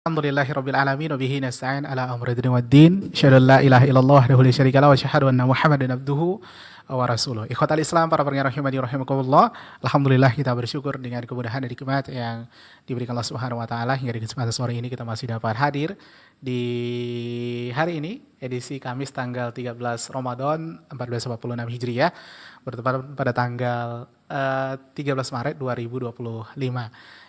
Alhamdulillahirabbil alamin wa bihi nasta'in ala amri dunya waddin. Asyhadu an la ilaha illallah wahdahu la syarika lahu wa asyhadu anna Muhammadan abduhu wa rasuluh. Ikhwatal Islam, para pendengar rahimani rahimakumullah. Alhamdulillah kita bersyukur dengan kemudahan dan nikmat yang diberikan Allah Subhanahu wa taala hingga di kesempatan sore ini kita masih dapat hadir di hari ini edisi Kamis tanggal 13 Ramadan 1446 Hijriah bertepatan pada tanggal 13 Maret 2025.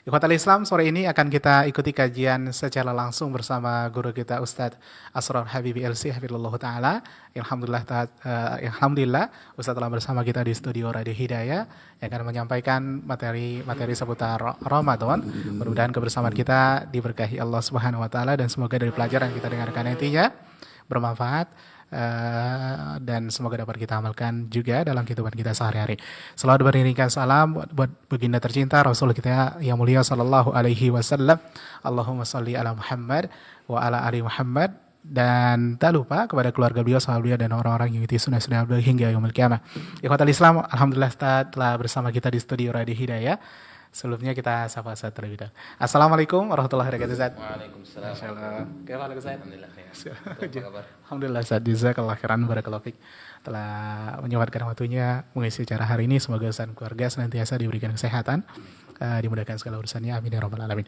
Ikhwatal Islam, sore ini akan kita ikuti kajian secara langsung bersama guru kita Ustadz Asrar Habibi LC Hafizullah Ta'ala. Alhamdulillah Ustadz telah bersama kita di studio Radio Hidayah yang akan menyampaikan materi seputar Ramadan. Mudah-mudahan kebersamaan kita diberkahi Allah Subhanahu Wa Ta'ala dan semoga dari pelajaran yang kita dengarkan nantinya bermanfaat dan semoga dapat kita amalkan juga dalam kehidupan kita sehari-hari. Selalu beriringkan salam buat baginda tercinta Rasul kita yang mulia sallallahu alaihi wasallam. Allahumma shalli ala Muhammad wa ala ali Muhammad, dan tak lupa kepada keluarga beliau, sahabat beliau, dan orang-orang yang mengikuti sunnah-sunnah beliau hingga yaumul qiyamah. Ikhwatal Islam, alhamdulillah telah bersama kita di studio Radio Hidayah. Sebelumnya kita sapa Ustaz terlebih dahulu. Assalamualaikum warahmatullahi wabarakatuh Ustaz. Waalaikumsalam. Masyaallah. Bagaimana Ustaz? Alhamdulillah khair. Apa kabar? Alhamdulillah Ustaz, jazakallahu khairan, barakallahu fik telah menyempatkan waktunya mengisi acara hari ini. Semoga Ustaz dan keluarga senantiasa diberikan kesehatan, dimudahkan segala urusannya, amin ya rabbal alamin.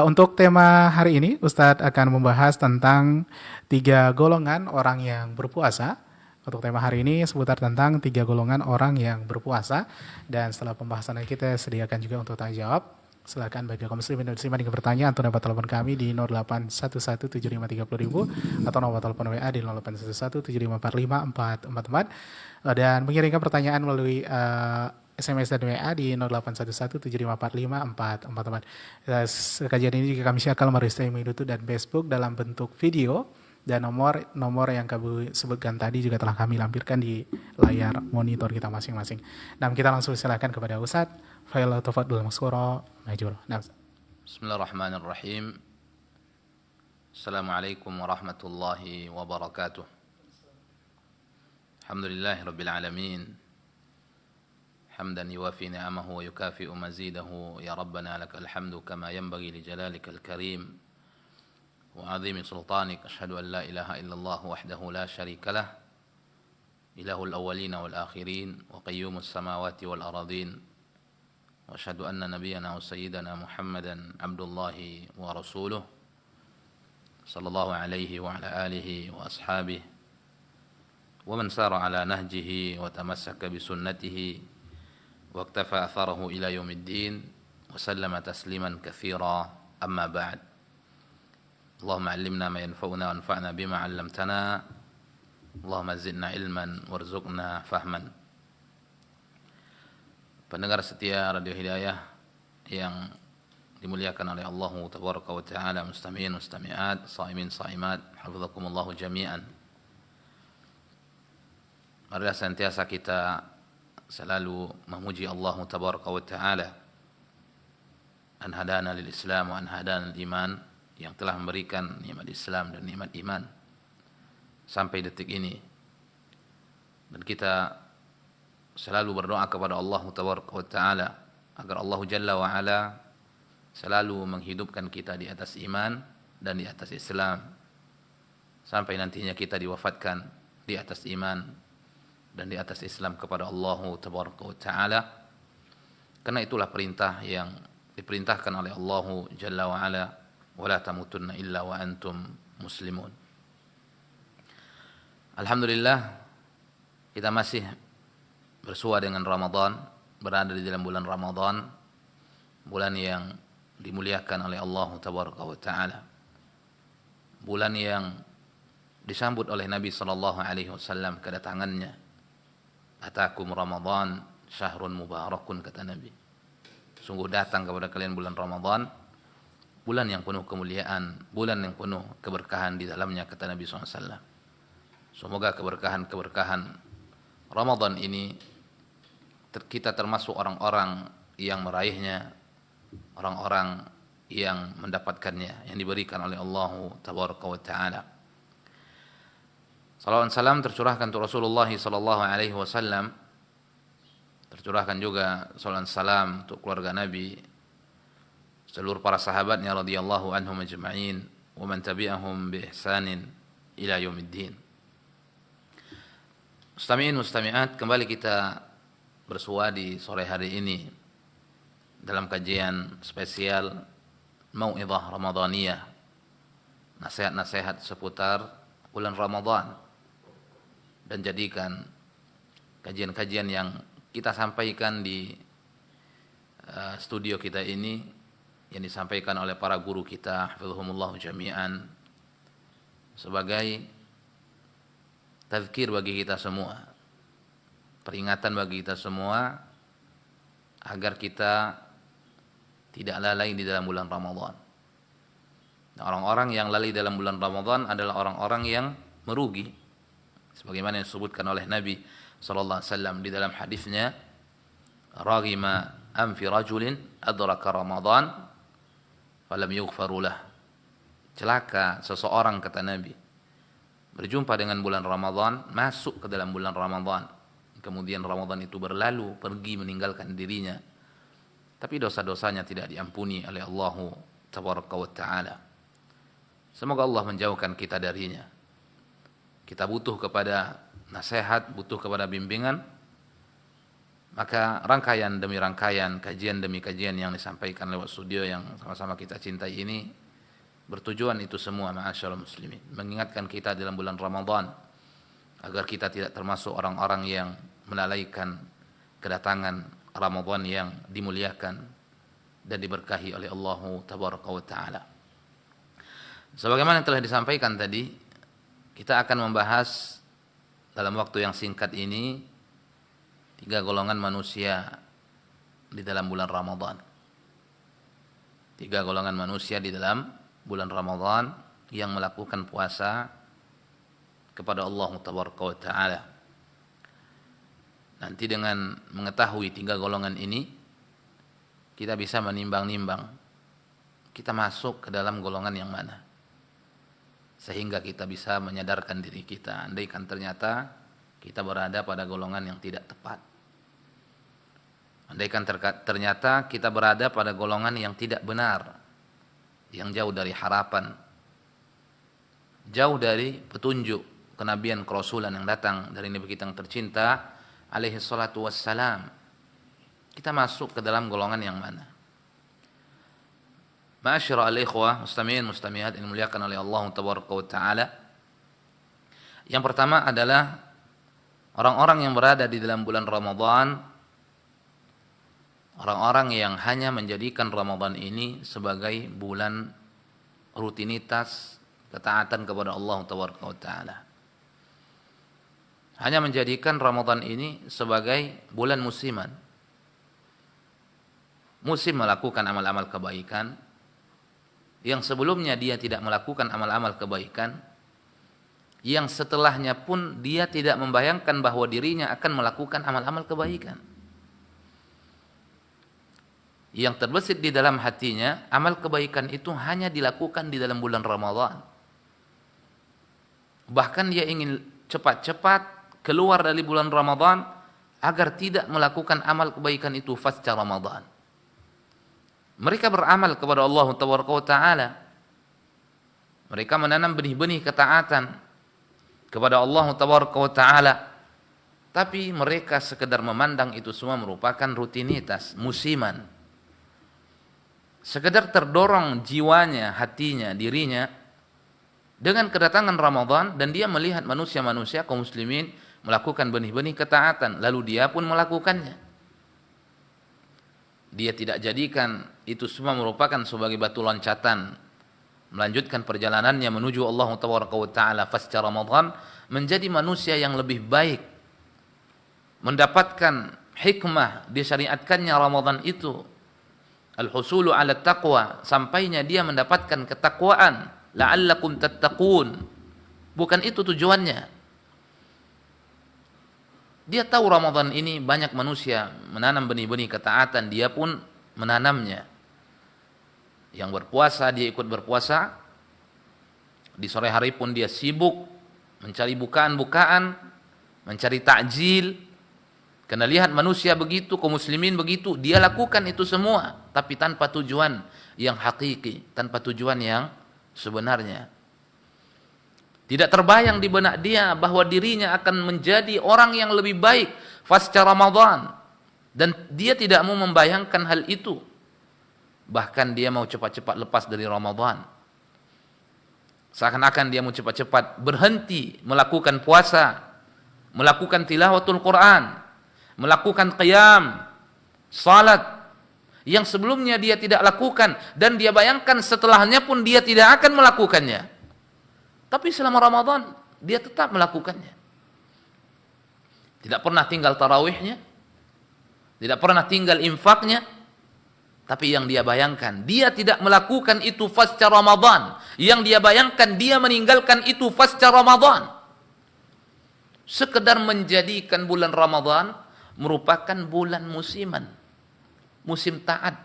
Untuk tema hari ini Ustaz akan membahas tentang 3 golongan orang yang berpuasa. Untuk tema hari ini seputar tentang 3 golongan orang yang berpuasa, dan setelah pembahasan kita sediakan juga untuk tanya jawab. Silakan bagi kaum muslimin dan muslimat yang bertanya atau dapat telepon kami di 08117530.000 atau nomor telepon WA di 0811754544, dan mengirimkan pertanyaan melalui SMS dan WA di 0811754544. Kajian ini juga kami siarkan melalui streaming YouTube dan Facebook dalam bentuk video, dan nomor yang kami sebutkan tadi juga telah kami lampirkan di layar monitor kita masing-masing. Dan kita langsung silakan kepada Ustadz. Fa'ila tafadhal maskura majur. Bismillahirrahmanirrahim. Assalamualaikum warahmatullahi wabarakatuh. Alhamdulillahirabbil alamin. Hamdan yuwafi ni'amahu wa yukafi'u mazidahu. Ya Rabbana lakal hamdu kama yanbaghi li jalalikal karim وعظيم سلطانك. أشهد أن لا إله إلا الله وحده لا شريك له إله الأولين والآخرين وقيوم السماوات والأراضين وأشهد أن نبينا وسيدنا محمدا عبد الله ورسوله صلى الله عليه وعلى آله وأصحابه ومن سار على نهجه وتمسك بسنته واقتفى أثره إلى يوم الدين وسلم تسليما كثيرا. أما بعد. اللهم علمنا ما ينفعنا وانفعنا بما علمتنا. اللهم زدنا علما warzuqna fahman. Pendengar setia Radio Hidayah yang dimuliakan oleh Allah tabaraka wa taala, mustami'in mustami'at, shaimin shaimat, hafizakumullah jami'an. Marilah senantiasa kita selalu memuji Allah tabaraka wa taala, an hadana lil Islam wa an hadana lil iman, yang telah memberikan nikmat Islam dan nikmat iman sampai detik ini. Dan kita selalu berdoa kepada Allah Tabaraka wa Ta'ala agar Allah Jalla wa Ala selalu menghidupkan kita di atas iman dan di atas Islam sampai nantinya kita diwafatkan di atas iman dan di atas Islam kepada Allah Tabaraka wa Ta'ala. Karena itulah perintah yang diperintahkan oleh Allah Jalla wa Ala, wala tamutunna illa wa antum muslimun. Alhamdulillah, kita masih bersua dengan Ramadan, berada di dalam bulan Ramadan, bulan yang dimuliakan oleh Allah tabaraka wa taala, bulan yang disambut oleh Nabi sallallahu alaihi wasallam kedatangannya. Atakum Ramadan syahrun mubarakun, kata Nabi. Sungguh datang kepada kalian bulan Ramadan, bulan yang penuh kemuliaan, bulan yang penuh keberkahan di dalamnya, kata Nabi SAW. Semoga keberkahan-keberkahan Ramadan ini kita termasuk orang-orang yang meraihnya, orang-orang yang mendapatkannya, yang diberikan oleh Allah Tabaraka wa Ta'ala. Salawat salam tercurahkan untuk Rasulullah SAW, tercurahkan juga salawat salam untuk keluarga Nabi, seluruh para sahabatnya radhiyallahu anhum ajma'in wa man tabi'ahum bi ihsanin ila yaumiddin. Mustami'in mustami'at, kembali kita bersua di sore hari ini dalam kajian spesial Mau'izah Ramadaniyah, nasihat-nasihat seputar bulan Ramadan, dan jadikan kajian-kajian yang kita sampaikan di studio kita ini yang disampaikan oleh para guru kita hafizahumullah jami'an sebagai tazkir bagi kita semua, peringatan bagi kita semua agar kita tidak lalai di dalam bulan Ramadan. Orang-orang yang lalai dalam bulan Ramadan adalah orang-orang yang merugi, sebagaimana yang disebutkan oleh Nabi sallallahu alaihi wasallam di dalam hadisnya, raghima anfi rajulin adraka Ramadan falam yughfaru lah. Celaka seseorang, kata Nabi, berjumpa dengan bulan Ramadan, masuk ke dalam bulan Ramadan, kemudian Ramadan itu berlalu, pergi meninggalkan dirinya, tapi dosa-dosanya tidak diampuni oleh Allah tabaraka wa taala. Semoga Allah menjauhkan kita darinya. Kita butuh kepada nasihat, butuh kepada bimbingan. Maka rangkaian demi rangkaian, kajian demi kajian yang disampaikan lewat studio yang sama-sama kita cintai ini bertujuan itu semua, ma'asyiral muslimin, mengingatkan kita dalam bulan Ramadan agar kita tidak termasuk orang-orang yang melalaikan kedatangan Ramadan yang dimuliakan dan diberkahi oleh Allah tabaraka wa taala. Sebagaimana yang telah disampaikan tadi, kita akan membahas dalam waktu yang singkat ini 3 golongan manusia di dalam bulan Ramadan. 3 golongan manusia di dalam bulan Ramadan yang melakukan puasa kepada Allah tabaraka wa taala. Nanti dengan mengetahui 3 golongan ini, kita bisa menimbang-nimbang kita masuk ke dalam golongan yang mana, sehingga kita bisa menyadarkan diri kita andaikan ternyata kita berada pada golongan yang tidak tepat, andaikan ternyata kita berada pada golongan yang tidak benar, yang jauh dari harapan, jauh dari petunjuk kenabian kerasulan yang datang dari Nabi kita yang tercinta alaihi salatu wassalam. Kita masuk ke dalam golongan yang mana? Ma'asyiral ikhwah mustami'in mustami'at yang dimuliakan oleh Allah tabaraka wa taala. Yang pertama adalah orang-orang yang berada di dalam bulan Ramadan, orang-orang yang hanya menjadikan Ramadan ini sebagai bulan rutinitas ketaatan kepada Allah tabaraka wa taala. Hanya menjadikan Ramadan ini sebagai bulan musiman. Musim melakukan amal-amal kebaikan yang sebelumnya dia tidak melakukan amal-amal kebaikan, yang setelahnya pun dia tidak membayangkan bahwa dirinya akan melakukan amal-amal kebaikan. Yang terbesit di dalam hatinya, amal kebaikan itu hanya dilakukan di dalam bulan Ramadan. Bahkan dia ingin cepat-cepat keluar dari bulan Ramadan agar tidak melakukan amal kebaikan itu pasca Ramadan. Mereka beramal kepada Allah tabaraka wa taala. Mereka menanam benih-benih ketaatan kepada Allah tabaraka wa taala. Tapi mereka sekedar memandang itu semua merupakan rutinitas, musiman. Sekedar terdorong jiwanya, hatinya, dirinya dengan kedatangan Ramadan, dan dia melihat manusia-manusia kaum muslimin melakukan benih-benih ketaatan, lalu dia pun melakukannya. Dia tidak jadikan itu semua merupakan sebagai batu loncatan melanjutkan perjalanannya menuju Allah tabaraka wa taala pasca Ramadan, menjadi manusia yang lebih baik, mendapatkan hikmah disyariatkannya Ramadan itu, al-husulu ala taqwa, sampainya dia mendapatkan ketakwaan, la'allakum tattaqun. Bukan itu tujuannya. Dia tahu Ramadan ini banyak manusia menanam benih-benih ketaatan, dia pun menanamnya. Yang berpuasa dia ikut berpuasa, di sore hari pun dia sibuk mencari bukaan-bukaan, mencari takjil. Karena lihat manusia begitu, kaum muslimin begitu, dia lakukan itu semua, tapi tanpa tujuan yang hakiki, tanpa tujuan yang sebenarnya. Tidak terbayang di benak dia bahwa dirinya akan menjadi orang yang lebih baik pasca Ramadan, dan dia tidak mau membayangkan hal itu. Bahkan dia mau cepat-cepat lepas dari Ramadan. Seakan-akan dia mau cepat-cepat berhenti melakukan puasa, melakukan tilawatul Quran, melakukan qiyam, salat yang sebelumnya dia tidak lakukan, dan dia bayangkan setelahnya pun dia tidak akan melakukannya. Tapi selama Ramadan dia tetap melakukannya. Tidak pernah tinggal tarawihnya, tidak pernah tinggal infaknya. Tapi yang dia bayangkan, dia tidak melakukan itu pasca Ramadan. Yang dia bayangkan, dia meninggalkan itu pasca Ramadan. Sekedar menjadikan bulan Ramadan merupakan bulan musiman, musim taat,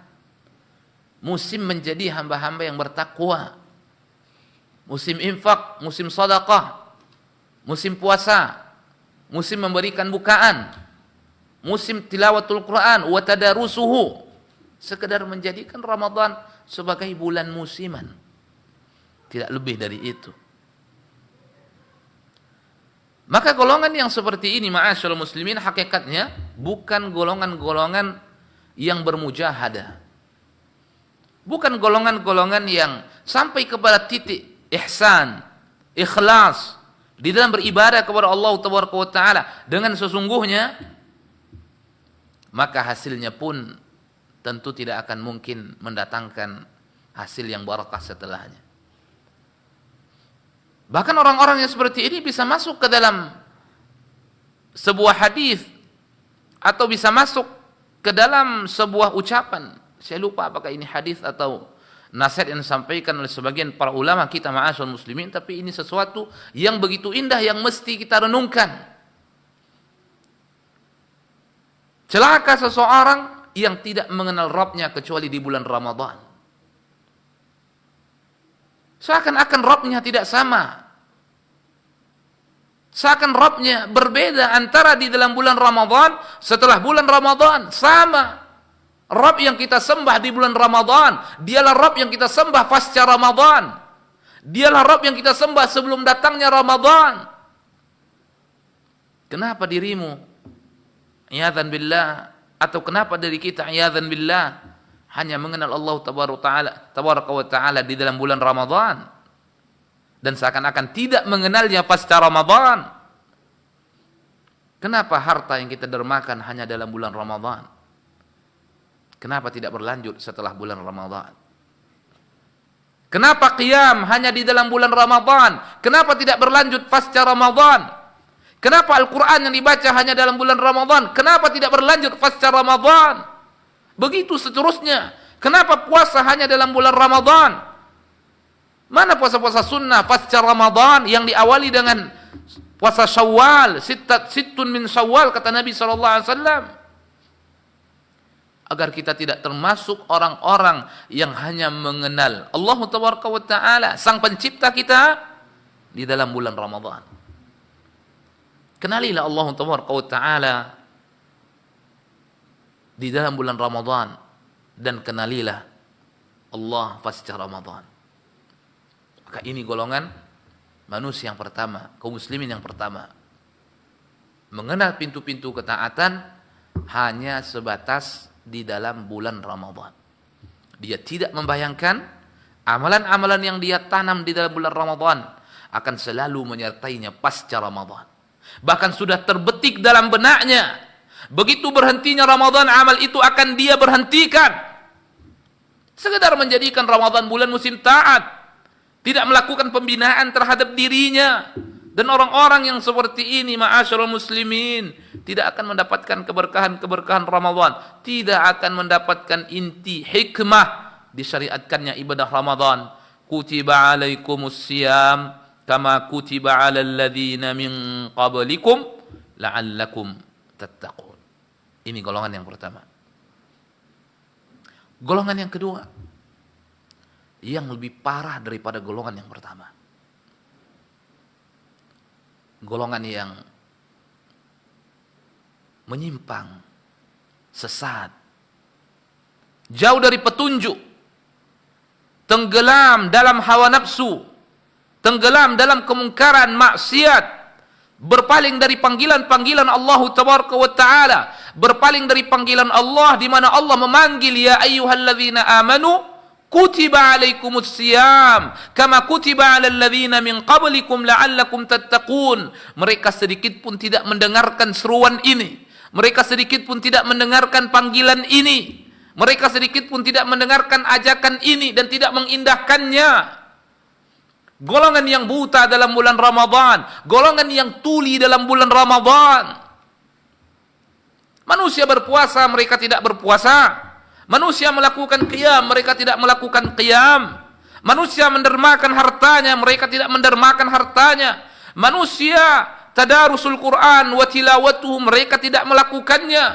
musim menjadi hamba-hamba yang bertakwa, musim infak, musim sedekah, musim puasa, musim memberikan bukaan, musim tilawatul Quran wa tadarusuhu. Sekedar menjadikan Ramadan sebagai bulan musiman, tidak lebih dari itu. Maka golongan yang seperti ini, ma'asyiral muslimin, hakikatnya bukan golongan-golongan yang bermujahadah, bukan golongan-golongan yang sampai kepada titik ihsan, ikhlas di dalam beribadah kepada Allah Taala dengan sesungguhnya, maka hasilnya pun tentu tidak akan mungkin mendatangkan hasil yang barakah setelahnya. Bahkan orang-orang yang seperti ini bisa masuk ke dalam sebuah hadis atau bisa masuk ke dalam sebuah ucapan. Saya lupa apakah ini hadis atau nasihat yang disampaikan oleh sebagian para ulama kita, ma'asyiral muslimin, tapi ini sesuatu yang begitu indah yang mesti kita renungkan. Celaka seseorang yang tidak mengenal Rabbnya kecuali di bulan Ramadan. Seakan-akan Rabbnya tidak sama. Seakan Rabbnya berbeda antara di dalam bulan Ramadan, setelah bulan Ramadan sama. Rabb yang kita sembah di bulan Ramadan, dialah Rabb yang kita sembah pasca Ramadan. Dialah Rabb yang kita sembah sebelum datangnya Ramadan. Kenapa dirimu, iyadzan billah, atau kenapa dari kita, iyadzan billah, hanya mengenal Allah tabaraka wa ta'ala di dalam bulan Ramadan, dan seakan-akan tidak mengenalnya pasca Ramadan? Kenapa harta yang kita dermakan hanya dalam bulan Ramadan? Kenapa tidak berlanjut setelah bulan Ramadan? Kenapa qiyam hanya di dalam bulan Ramadan? Kenapa tidak berlanjut pasca Ramadan? Kenapa Al-Quran yang dibaca hanya dalam bulan Ramadan? Kenapa tidak berlanjut pasca Ramadan? Begitu seterusnya. Kenapa puasa hanya dalam bulan Ramadan? Mana puasa-puasa sunnah pasca Ramadan yang diawali dengan puasa Syawal, sittun min Syawal, kata Nabi SAW. Agar kita tidak termasuk orang-orang yang hanya mengenal Allah Taala, Sang Pencipta kita, di dalam bulan Ramadan. Kenalilah Allah Taala di dalam bulan Ramadan, dan kenalilah Allah pasca Ramadan. Maka ini golongan manusia yang pertama, kaum muslimin yang pertama. Mengenal pintu-pintu ketaatan hanya sebatas di dalam bulan Ramadan. Dia tidak membayangkan amalan-amalan yang dia tanam di dalam bulan Ramadan akan selalu menyertainya pasca Ramadan. Bahkan sudah terbetik dalam benaknya, begitu berhentinya Ramadan, amal itu akan dia berhentikan. Sekedar menjadikan Ramadan bulan musim taat, tidak melakukan pembinaan terhadap dirinya. Dan orang-orang yang seperti ini, ma'asyiral muslimin, tidak akan mendapatkan keberkahan-keberkahan Ramadan, tidak akan mendapatkan inti hikmah disyariatkannya ibadah Ramadan. Kutiba alaikumus siyam kama kutiba 'alal ladzina min qablikum la'allakum tattaqun. Ini golongan yang pertama. Golongan yang kedua, yang lebih parah daripada golongan yang pertama. Golongan yang menyimpang, sesat, jauh dari petunjuk, tenggelam dalam hawa nafsu, tenggelam dalam kemungkaran, maksiat, berpaling dari panggilan-panggilan Allah Tabaraka wa Ta'ala, berpaling dari panggilan Allah di mana Allah memanggil, ya ayyuhalladzina amanu kutiba alaikumus siyam kama kutiba alal ladzina min qablikum la'allakum tattaqun. Mereka sedikit pun tidak mendengarkan seruan ini, mereka sedikit pun tidak mendengarkan panggilan ini, mereka sedikit pun tidak mendengarkan ajakan ini dan tidak mengindahkannya. Golongan yang buta dalam bulan Ramadan, golongan yang tuli dalam bulan Ramadan. Manusia berpuasa, mereka tidak berpuasa. Manusia melakukan qiyam, mereka tidak melakukan qiyam. Manusia mendermakan hartanya, mereka tidak mendermakan hartanya. Manusia tadarusul Quran wa tilawatuhu, mereka tidak melakukannya.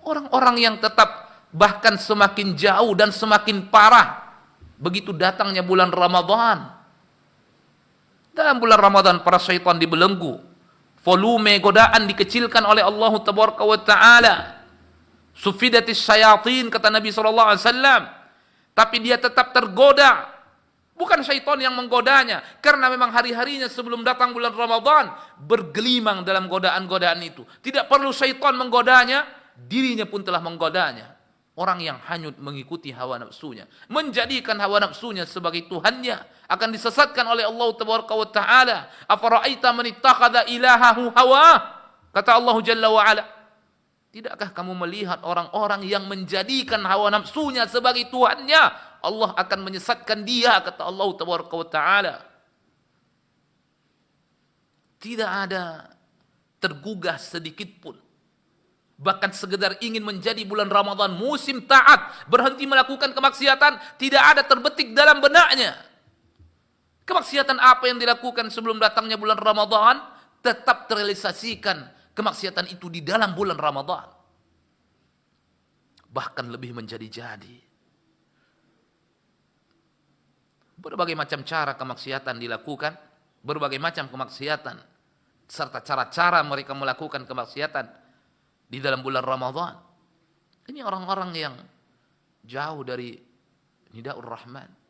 Orang-orang yang tetap bahkan semakin jauh dan semakin parah begitu datangnya bulan Ramadan. Dalam bulan Ramadan para syaitan dibelenggu, volume godaan dikecilkan oleh Allah Tabaraka wa Ta'ala. Sufidatis syayatin, kata Nabi SAW. Tapi dia tetap tergoda. Bukan syaitan yang menggodanya, karena memang hari-harinya sebelum datang bulan Ramadan bergelimang dalam godaan-godaan itu. Tidak perlu syaitan menggodanya, dirinya pun telah menggodanya. Orang yang hanyut mengikuti hawa nafsunya, menjadikan hawa nafsunya sebagai Tuhannya, akan disesatkan oleh Allah Tabaraka wa Ta'ala. Afara'aita man ittakhadha ilahahu hawa, kata Allah Jalla wa Ala. Tidakkah kamu melihat orang-orang yang menjadikan hawa nafsunya sebagai Tuhannya? Allah akan menyesatkan dia, kata Allah Tabaraka wa Ta'ala. Tidak ada tergugah sedikit pun, bahkan sekedar ingin menjadi bulan Ramadan musim taat, berhenti melakukan kemaksiatan, tidak ada terbetik dalam benaknya. Kemaksiatan apa yang dilakukan sebelum datangnya bulan Ramadan tetap terrealisasikan kemaksiatan itu di dalam bulan Ramadan. Bahkan lebih menjadi-jadi. Berbagai macam cara kemaksiatan dilakukan, berbagai macam kemaksiatan, serta cara-cara mereka melakukan kemaksiatan di dalam bulan Ramadan. Ini orang-orang yang jauh dari Nidaur Rahman.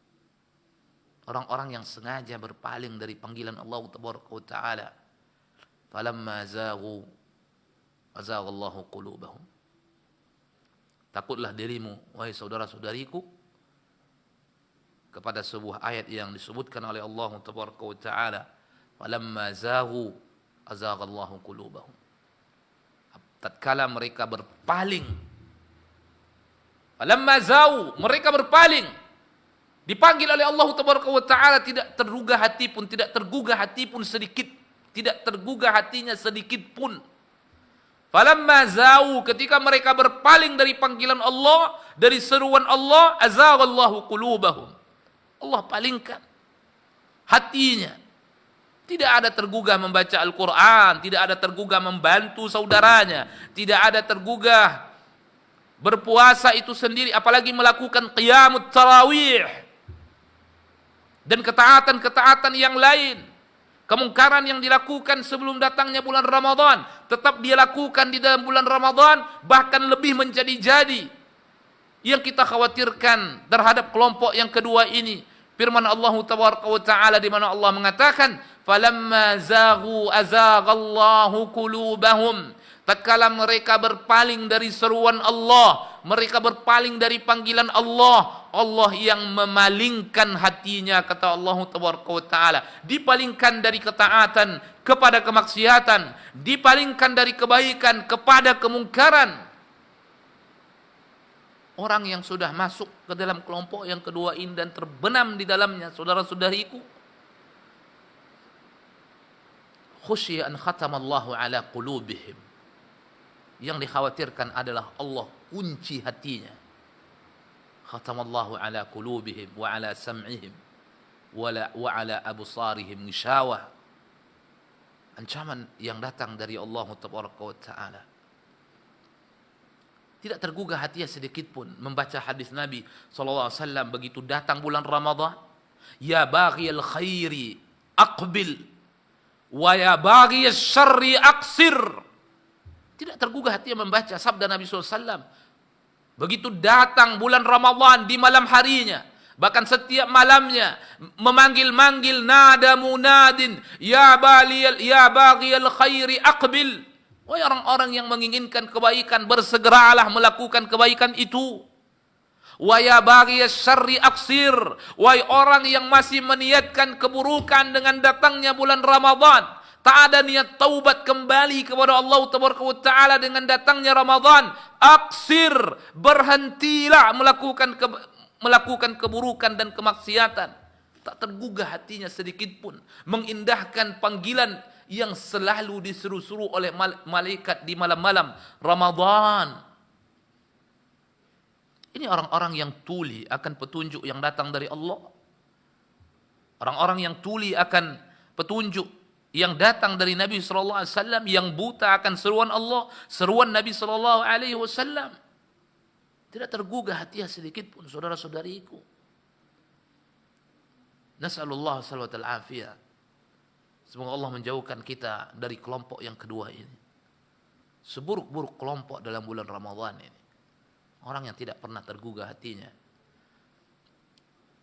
Orang-orang yang sengaja berpaling dari panggilan Allah Tabaraka wa Ta'ala. Falamma zaghu azaghallahu qulubahum. Takutlah dirimu, wahai saudara-saudariku, kepada sebuah ayat yang disebutkan oleh Allah Tabaraka wa Ta'ala. Falamma zaghu azaghallahu qulubahum. Tatkala mereka berpaling, falamma zaghu, mereka berpaling, dipanggil oleh Allah Tabaraka wa Ta'ala, tidak tergugah hati pun, tidak tergugah hati pun sedikit, tidak tergugah hatinya sedikit pun. Falamma zau, ketika mereka berpaling dari panggilan Allah, dari seruan Allah, azaghallahu qulubahum. Allah palingkan hatinya. Tidak ada tergugah membaca Al-Quran, tidak ada tergugah membantu saudaranya, tidak ada tergugah berpuasa itu sendiri, apalagi melakukan qiyamut tarawih dan ketaatan-ketaatan yang lain. Kemungkaran yang dilakukan sebelum datangnya bulan Ramadan tetap dia lakukan di dalam bulan Ramadan, bahkan lebih menjadi-jadi. Yang kita khawatirkan terhadap kelompok yang kedua ini, firman Allah Tabaraka wa Ta'ala di mana Allah mengatakan, falamma zaghu azaghallahu qulubahum. Tatkala mereka berpaling dari seruan Allah, mereka berpaling dari panggilan Allah, Allah yang memalingkan hatinya, kata Allah Tabaraka wa Ta'ala. Dipalingkan dari ketaatan kepada kemaksiatan, dipalingkan dari kebaikan kepada kemungkaran. Orang yang sudah masuk ke dalam kelompok yang kedua ini dan terbenam di dalamnya, saudara-saudariku, khusya an khatamallahu ala qulubihim. Yang dikhawatirkan adalah Allah kunci hatinya. Khatamallahu ala qulubihim wa ala sam'ihim wa ala absarihim nishawah. Ancaman yang datang dari Allah Tabaraka wa Ta'ala. Tidak tergugah hatinya sedikit pun membaca hadis Nabi SAW begitu datang bulan Ramadan. Ya baghiyal khairi aqbil wa ya baghiyal syarri aqsir. Tidak tergugah hatinya membaca sabda Nabi SAW. Begitu datang bulan Ramadan di malam harinya, Bahkan setiap malamnya memanggil-manggil, nada munadin, ya baghiyal khairi aqbil. Wahai orang-orang yang menginginkan kebaikan, bersegeralah melakukan kebaikan itu. Wa ya baghiyas syarri aqsir. Wahai orang yang masih meniatkan keburukan dengan datangnya bulan Ramadan, tak ada niat taubat kembali kepada Allah Taala dengan datangnya Ramadan, aqsir, berhentilah melakukan keburukan dan kemaksiatan. Tak tergugah hatinya sedikit pun mengindahkan panggilan yang selalu disuruh-suruh oleh malaikat di malam-malam Ramadan. Ini orang-orang yang tuli akan petunjuk yang datang dari Allah. Orang-orang yang tuli akan petunjuk yang datang dari Nabi sallallahu alaihi wasallam, yang buta akan seruan Allah, seruan Nabi sallallahu alaihi wasallam. Tidak tergugah hatinya sedikit pun, saudara-saudariku. Nas'alullah salawatal afiyah. Semoga Allah menjauhkan kita dari kelompok yang kedua ini. Seburuk-buruk kelompok dalam bulan Ramadan ini. Orang yang tidak pernah tergugah hatinya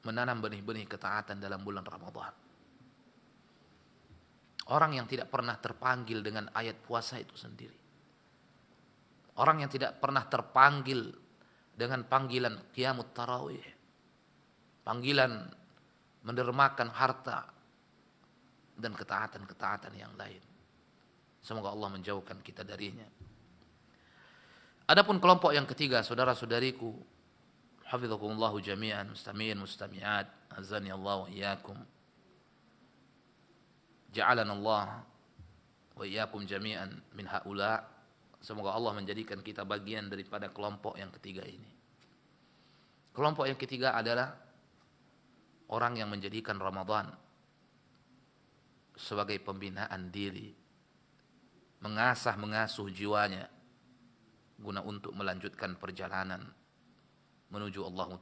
menanam benih-benih ketaatan dalam bulan Ramadan. Orang yang tidak pernah terpanggil dengan ayat puasa itu sendiri. Orang yang tidak pernah terpanggil dengan panggilan qiyamut tarawih, panggilan mendermakan harta dan ketaatan-ketaatan yang lain. Semoga Allah menjauhkan kita darinya. Adapun kelompok yang ketiga, saudara-saudariku, hafizakumullahu jami'an, mustami'in mustami'at, azani Allah wa iyyakum. Ja'alana Allah wa iyyakum jami'an min haula. Semoga Allah menjadikan kita bagian daripada kelompok yang ketiga ini. Kelompok yang ketiga adalah orang yang menjadikan Ramadan sebagai pembinaan diri, mengasuh jiwanya guna untuk melanjutkan perjalanan menuju Allah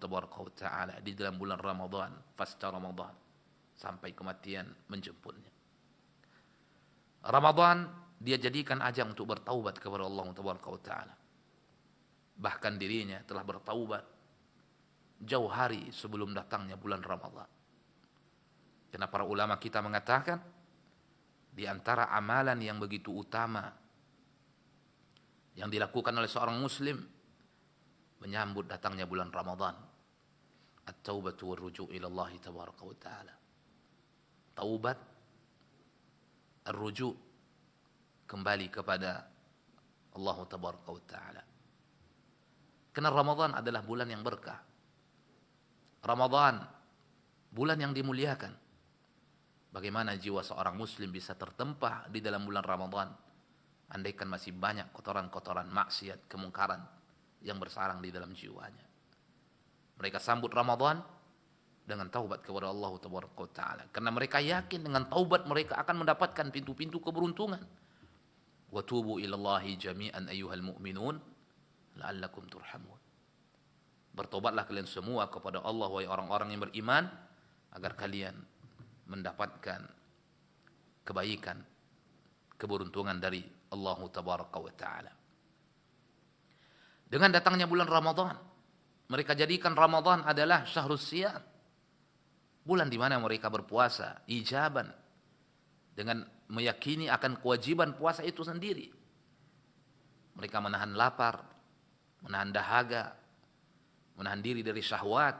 Taala di dalam bulan Ramadan, pasca Ramadan, sampai kematian menjemputnya. Ramadan dia jadikan ajang untuk bertaubat kepada Allah Taala. Bahkan dirinya telah bertaubat jauh hari sebelum datangnya bulan Ramadan. Karena para ulama kita mengatakan di antara amalan yang begitu utama yang dilakukan oleh seorang muslim menyambut datangnya bulan Ramadan, at-taubatu war-ruju' ila Allah tabaraka wa taala. Taubat, ar-ruju', kembali kepada Allah tabaraka wa taala. Karena Ramadan adalah bulan yang berkah. Ramadan bulan yang dimuliakan. Bagaimana jiwa seorang muslim bisa tertempah di dalam bulan Ramadan andaikan masih banyak kotoran-kotoran maksiat, kemungkaran yang bersarang di dalam jiwanya. Mereka sambut Ramadan dengan taubat kepada Allah Taala, karena mereka yakin dengan taubat mereka akan mendapatkan pintu-pintu keberuntungan. Wa tubu ilallahi jami'an ayyuhal mu'minun la'allakum turhamun. Bertobatlah kalian semua kepada Allah wahai orang-orang yang beriman agar kalian mendapatkan kebaikan, keberuntungan dari Allah Tabaraka wa Ta'ala. Dengan datangnya bulan Ramadan, mereka jadikan Ramadan adalah syahrus siyam, bulan di mana mereka berpuasa ijaban dengan meyakini akan kewajiban puasa itu sendiri. Mereka menahan lapar, menahan dahaga, menahan diri dari syahwat,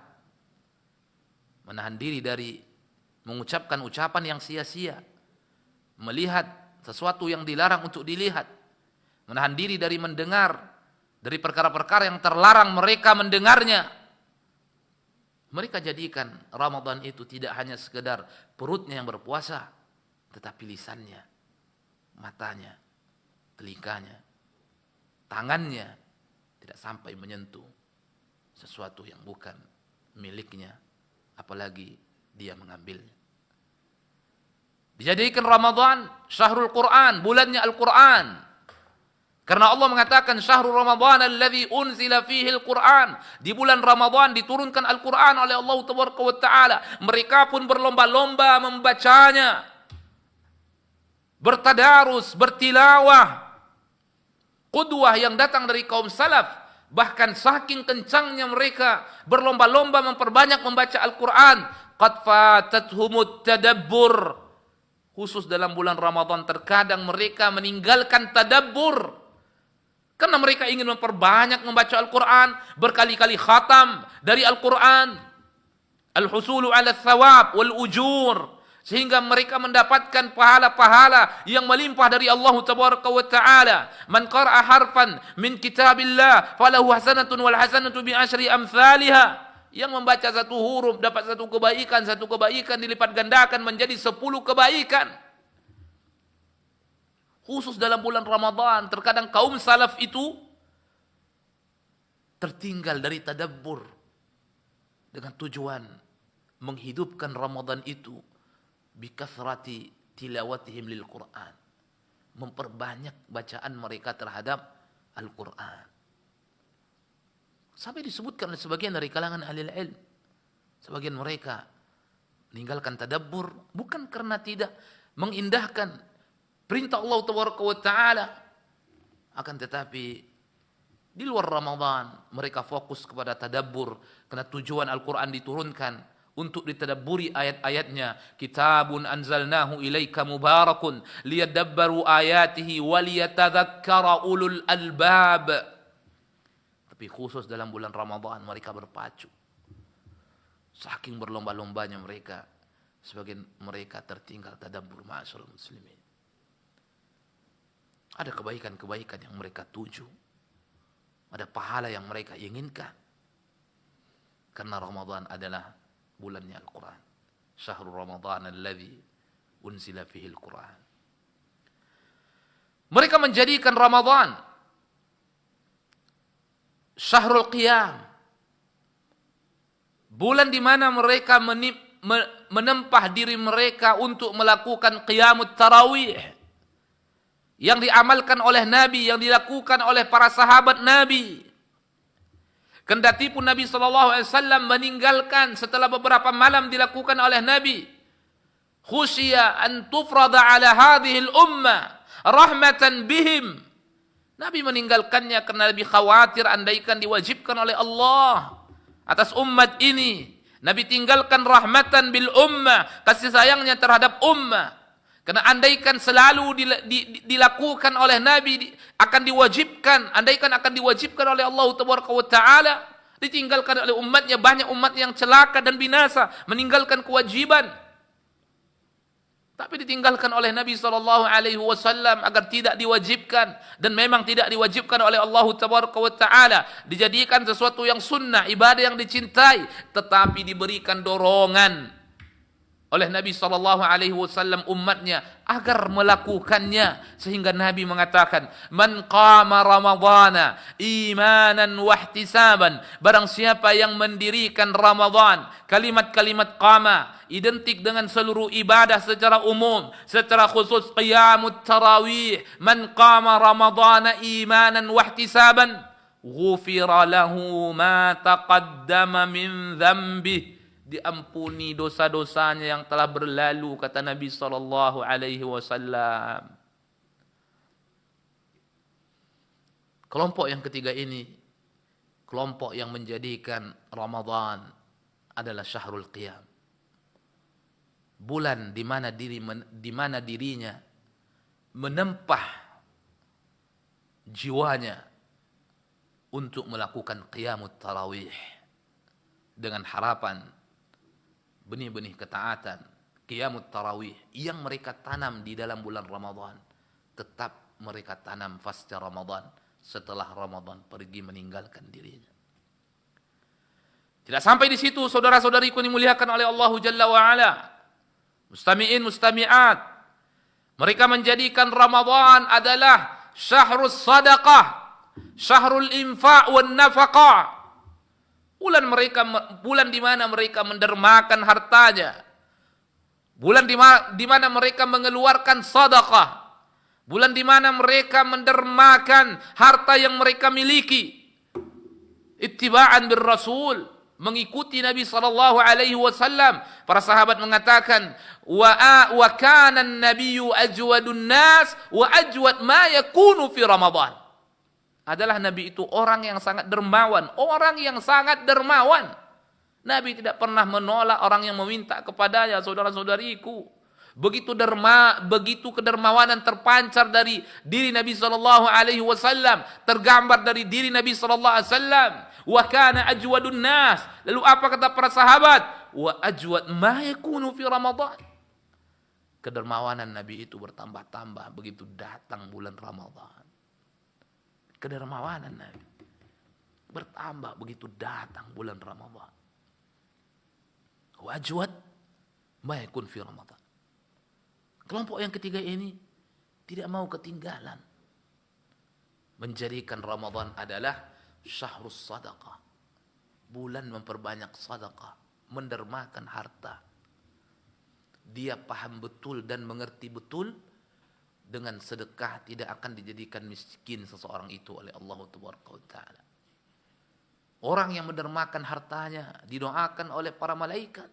menahan diri dari mengucapkan ucapan yang sia-sia, melihat sesuatu yang dilarang untuk dilihat, menahan diri dari mendengar dari perkara-perkara yang terlarang mereka mendengarnya. Mereka jadikan Ramadan itu tidak hanya sekedar perutnya yang berpuasa, tetapi lisannya, matanya, telinganya, tangannya tidak sampai menyentuh sesuatu yang bukan miliknya, apalagi dia mengambilnya. Dijadikan Ramadan syahrul Quran, bulannya Al-Quran. Karena Allah mengatakan syahrul Ramadan alladzi unzila fihi al-Quran. Di bulan Ramadan diturunkan Al-Quran oleh Allah Taala. Mereka pun berlomba-lomba membacanya, bertadarus, bertilawah. Qudwah yang datang dari kaum salaf bahkan saking kencangnya mereka berlomba-lomba memperbanyak membaca Al-Quran, qad fatathumut tadabbur, khusus dalam bulan Ramadan terkadang mereka meninggalkan tadabbur karena mereka ingin memperbanyak membaca Al-Quran, berkali-kali khatam dari Al-Quran, al-husulu ala thawab wal ujur, sehingga mereka mendapatkan pahala-pahala yang melimpah dari Allah Tabaraka wa Ta'ala. Man qara'a harfan min kitabillah falahu hasanatun wal hasanatu bi asyri amsalha. Yang membaca satu huruf dapat satu kebaikan dilipat gandakan menjadi 10 kebaikan. Khusus dalam bulan Ramadan, terkadang kaum salaf itu tertinggal dari tadabbur dengan tujuan menghidupkan Ramadan itu bikathrati tilawatihim lil Quran, memperbanyak bacaan mereka terhadap Al-Quran. Sampai disebutkan oleh sebagian dari kalangan ahli ilmu, sebagian mereka meninggalkan tadabbur bukan karena tidak mengindahkan perintah Allah Taala, akan tetapi di luar Ramadan mereka fokus kepada tadabbur karena tujuan Al-Quran diturunkan untuk ditadabburi ayat-ayatnya. Kitabun anzalnahu ilaika mubarakun liyadabbaru ayatihi waliyatadzakkara ulul albab. Tapi khusus dalam bulan Ramadan mereka berpacu. Saking berlomba-lombanya mereka, sebagian mereka tertinggal tadabbur ma'asyiral muslimin. Ada kebaikan-kebaikan yang mereka tuju, ada pahala yang mereka inginkan, karena Ramadan adalah bulannya Al-Quran. Syahrul Ramadan alladzi unzila fihi Al-Quran. Mereka menjadikan Ramadan Syahrul Qiyam, bulan di mana mereka menempah diri mereka untuk melakukan Qiyamut Tarawih yang diamalkan oleh Nabi, yang dilakukan oleh para sahabat Nabi. Kendati pun Nabi SAW meninggalkan setelah beberapa malam dilakukan oleh Nabi. Khusya an tufrada ala hadhil ummah rahmatan bihim. Nabi meninggalkannya karena Nabi khawatir andaikan diwajibkan oleh Allah atas umat ini. Nabi tinggalkan rahmatan bil ummah, kasih sayangnya terhadap ummah. Karena andaikan selalu dilakukan oleh Nabi akan diwajibkan, andaikan akan diwajibkan oleh Allah Taala, ditinggalkan oleh umatnya, banyak umat yang celaka dan binasa meninggalkan kewajiban. Tapi ditinggalkan oleh Nabi SAW agar tidak diwajibkan, dan memang tidak diwajibkan oleh Allah Taala, dijadikan sesuatu yang sunnah, ibadah yang dicintai, tetapi diberikan dorongan oleh Nabi SAW umatnya agar melakukannya, sehingga Nabi mengatakan, man qama ramadhana imanan wahtisaban, barang siapa yang mendirikan Ramadan, kalimat-kalimat qama identik dengan seluruh ibadah secara umum, secara khusus qiyamut tarawih, man qama ramadhana imanan wahtisaban ghufira lahu ma taqaddama min dhanbihi, diampuni dosa-dosanya yang telah berlalu, kata Nabi SAW. Kelompok yang ketiga ini, kelompok yang menjadikan Ramadan adalah Syahrul Qiyam, bulan di mana dirinya menempah jiwanya untuk melakukan Qiyamut Tarawih dengan harapan benih-benih ketaatan, Qiyamut Tarawih yang mereka tanam di dalam bulan Ramadan, tetap mereka tanam pasca Ramadan, setelah Ramadan pergi meninggalkan dirinya. Tidak sampai di situ, saudara-saudariku dimuliakan oleh Allah Jalla wa'ala, mustami'in, mustami'at, mereka menjadikan Ramadan adalah syahrul sadaqah, syahrul infaq wan nafaqah, bulan di mana mereka mendermakan hartanya, bulan di mana mereka mengeluarkan sedekah, bulan di mana mereka mendermakan harta yang mereka miliki, ittiba'an bir Rasul, mengikuti Nabi SAW. Para sahabat mengatakan, wa kana an-nabiyyu ajwadun nas wa ajwad ma yakunu fi Ramadan. adalah Nabi itu orang yang sangat dermawan. Orang yang sangat dermawan. Nabi tidak pernah menolak orang yang meminta kepadanya, saudara-saudariku. Begitu kedermawanan terpancar dari diri Nabi sallallahu alaihi wasallam, tergambar dari diri Nabi sallallahu alaihi wasallam. Wa kana ajwadun nas. Lalu apa kata para sahabat? Wa ajwad ma yakunu fi Ramadan. Kedermawanan Nabi itu bertambah-tambah begitu datang bulan Ramadan. Kedermawanan Nabi bertambah begitu datang bulan Ramadan. Wa ajwad ma yakun fi Ramadan. Kelompok yang ketiga ini tidak mau ketinggalan. Menjadikan Ramadan adalah syahrus sadaqah. Bulan memperbanyak sadaqah, mendermakan harta. Dia paham betul dan mengerti betul dengan sedekah tidak akan dijadikan miskin seseorang itu oleh Allah Taala. Orang yang mendermakan hartanya didoakan oleh para malaikat.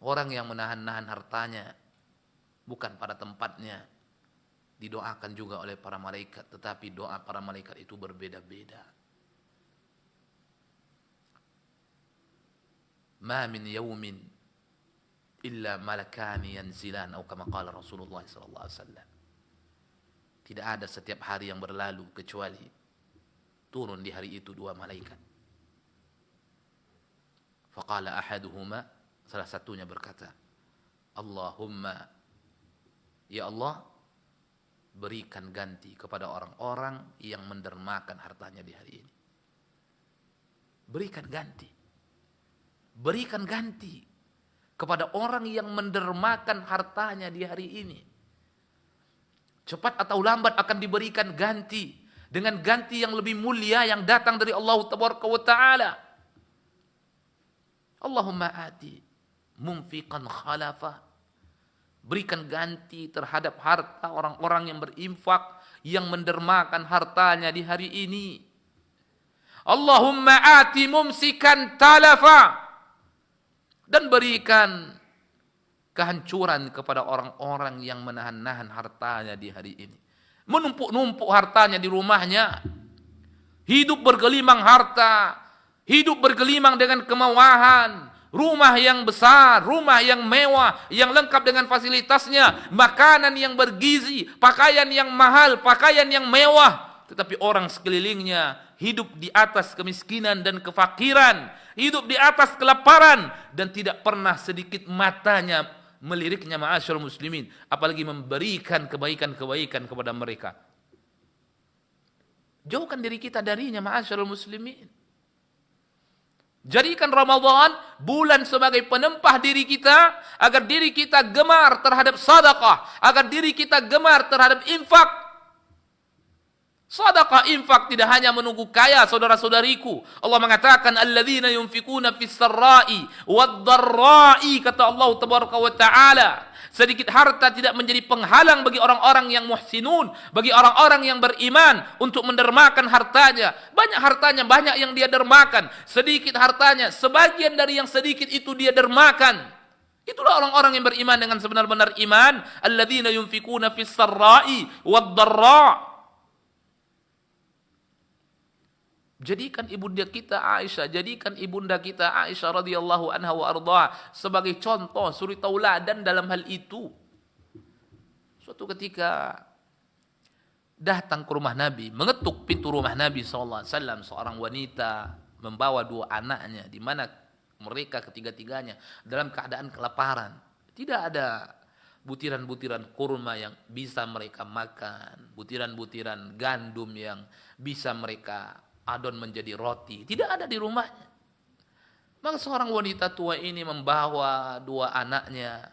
Orang yang menahan-nahan hartanya bukan pada tempatnya didoakan juga oleh para malaikat, tetapi doa para malaikat itu berbeda-beda. Ma min yawmin illa malakani yanzilan atau kama qala Rasulullah sallallahu alaihi wasallam. Tidak ada setiap hari yang berlalu kecuali turun di hari itu dua malaikat. Faqala ahaduhuma, salah satunya berkata, Allahumma, ya Allah, berikan ganti kepada orang-orang yang mendermakan hartanya di hari ini. Berikan ganti. Berikan ganti kepada orang yang mendermakan hartanya di hari ini. Cepat atau lambat akan diberikan ganti dengan ganti yang lebih mulia yang datang dari Allah Taala. Allahumma ati mumfiqan khalafa. Berikan ganti terhadap harta orang-orang yang berinfak, yang mendermakan hartanya di hari ini. Allahumma ati mumsikan talafa. Dan berikan kehancuran kepada orang-orang yang menahan-nahan hartanya di hari ini. Menumpuk-numpuk hartanya di rumahnya. Hidup bergelimang harta. Hidup bergelimang dengan kemewahan. Rumah yang besar, rumah yang mewah, yang lengkap dengan fasilitasnya, makanan yang bergizi, pakaian yang mahal, pakaian yang mewah. Tetapi orang sekelilingnya hidup di atas kemiskinan dan kefakiran, hidup di atas kelaparan, dan tidak pernah sedikit matanya meliriknya ma'asyarul muslimin, apalagi memberikan kebaikan-kebaikan kepada mereka. Jauhkan diri kita darinya ma'asyarul muslimin. Jadikan Ramadan bulan sebagai penempah diri kita agar diri kita gemar terhadap sedekah, agar diri kita gemar terhadap infak. Sedekah infak tidak hanya menunggu kaya, saudara-saudariku. Allah mengatakan alladzina yunfikuna fis sarra'i wad dharra'i, kata Allah tabaraka wa taala. Sedikit harta tidak menjadi penghalang bagi orang-orang yang muhsinun, bagi orang-orang yang beriman untuk mendermakan hartanya. Banyak hartanya, banyak yang dia dermakan. Sedikit hartanya, sebagian dari yang sedikit itu dia dermakan. Itulah orang-orang yang beriman dengan sebenar-benar iman. Alladzina yunfikuna fis sarra'i wad dharra'. Jadikan ibunda kita Aisyah, jadikan ibunda kita Aisyah radhiyallahu anha wa ardha sebagai contoh, suri tauladan dalam hal itu. Suatu ketika datang ke rumah Nabi, mengetuk pintu rumah Nabi sallallahu alaihi wasallam seorang wanita membawa dua anaknya, di mana mereka ketiga-tiganya dalam keadaan kelaparan. Tidak ada butiran-butiran kurma yang bisa mereka makan, butiran-butiran gandum yang bisa mereka adon menjadi roti, tidak ada di rumahnya. Maka seorang wanita tua ini membawa dua anaknya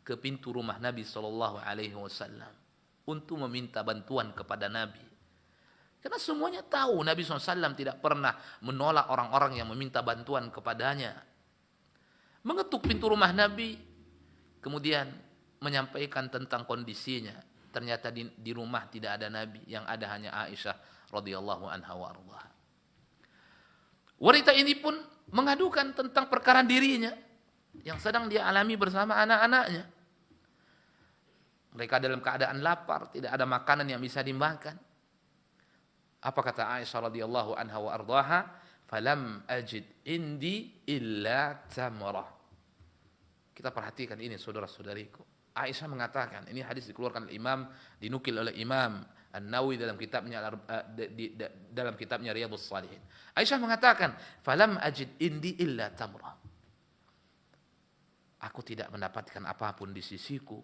ke pintu rumah Nabi sallallahu alaihi wasallam untuk meminta bantuan kepada Nabi. Karena semuanya tahu Nabi SAW tidak pernah menolak orang-orang yang meminta bantuan kepadanya. Mengetuk pintu rumah Nabi, kemudian menyampaikan tentang kondisinya. Ternyata di rumah tidak ada Nabi, yang ada hanya Aisyah radhiyallahu anha wa ardhaha. Wanita ini pun mengadukan tentang perkara dirinya yang sedang dia alami bersama anak-anaknya. Mereka dalam keadaan lapar, tidak ada makanan yang bisa dimakan. Apa kata Aisyah radhiyallahu anha wa ardhaha? Falam ajid indi illa tamrah. Kita perhatikan ini saudara-saudariku. Aisyah mengatakan, ini hadis dikeluarkan oleh Imam, dinukil oleh Imam An-Nawawi dalam kitabnya Riyadhus Shalihin. Aisyah mengatakan, "Falam ajid indi illa tamra." Aku tidak mendapatkan apapun di sisiku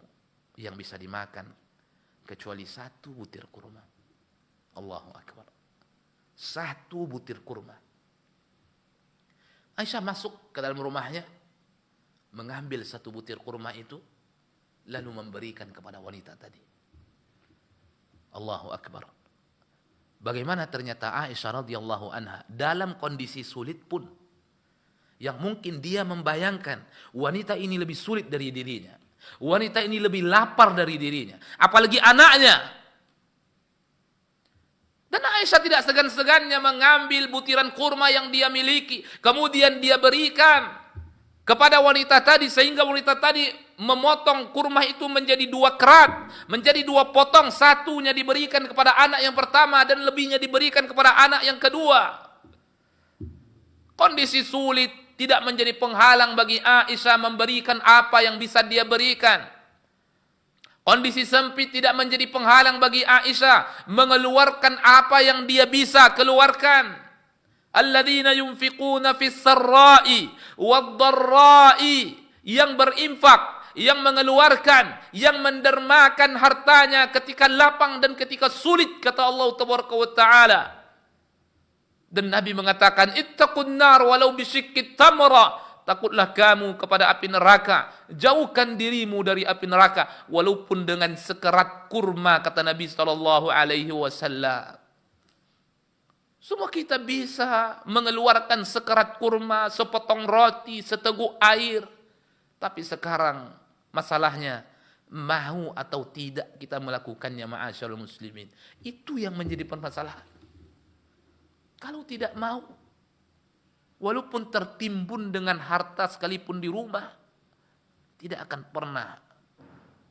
yang bisa dimakan kecuali satu butir kurma. Allahu akbar. Satu butir kurma. Aisyah masuk ke dalam rumahnya, mengambil satu butir kurma itu, lalu memberikan kepada wanita tadi. Allahu akbar. Bagaimana ternyata Aisyah radhiyallahu anha dalam kondisi sulit pun, yang mungkin dia membayangkan wanita ini lebih sulit dari dirinya, wanita ini lebih lapar dari dirinya, apalagi anaknya. Dan Aisyah tidak segan-segannya mengambil butiran kurma yang dia miliki, kemudian dia berikan kepada wanita tadi, sehingga wanita tadi memotong kurma itu menjadi 2 kerat, menjadi 2 potong, satunya diberikan kepada anak yang pertama dan lebihnya diberikan kepada anak yang kedua. Kondisi sulit tidak menjadi penghalang bagi Aisyah memberikan apa yang bisa dia berikan. Kondisi sempit tidak menjadi penghalang bagi Aisyah mengeluarkan apa yang dia bisa keluarkan. Alladzina yunfiquna fis sarra'i wad-dharra'i, yang berinfak, yang mengeluarkan, yang mendermakan hartanya ketika lapang dan ketika sulit, kata Allah tabaraka wa taala. Dan Nabi mengatakan, ittaqun nar walau bisyikki tamra, takutlah kamu kepada api neraka, jauhkan dirimu dari api neraka walaupun dengan sekerat kurma, kata Nabi sallallahu alaihi wasallam. Semua kita bisa mengeluarkan sekerat kurma, sepotong roti, seteguk air. Tapi sekarang masalahnya, mau atau tidak kita melakukannya, ma'asyarul muslimin. Itu yang menjadi permasalahan. Kalau tidak mau, walaupun tertimbun dengan harta sekalipun di rumah, tidak akan pernah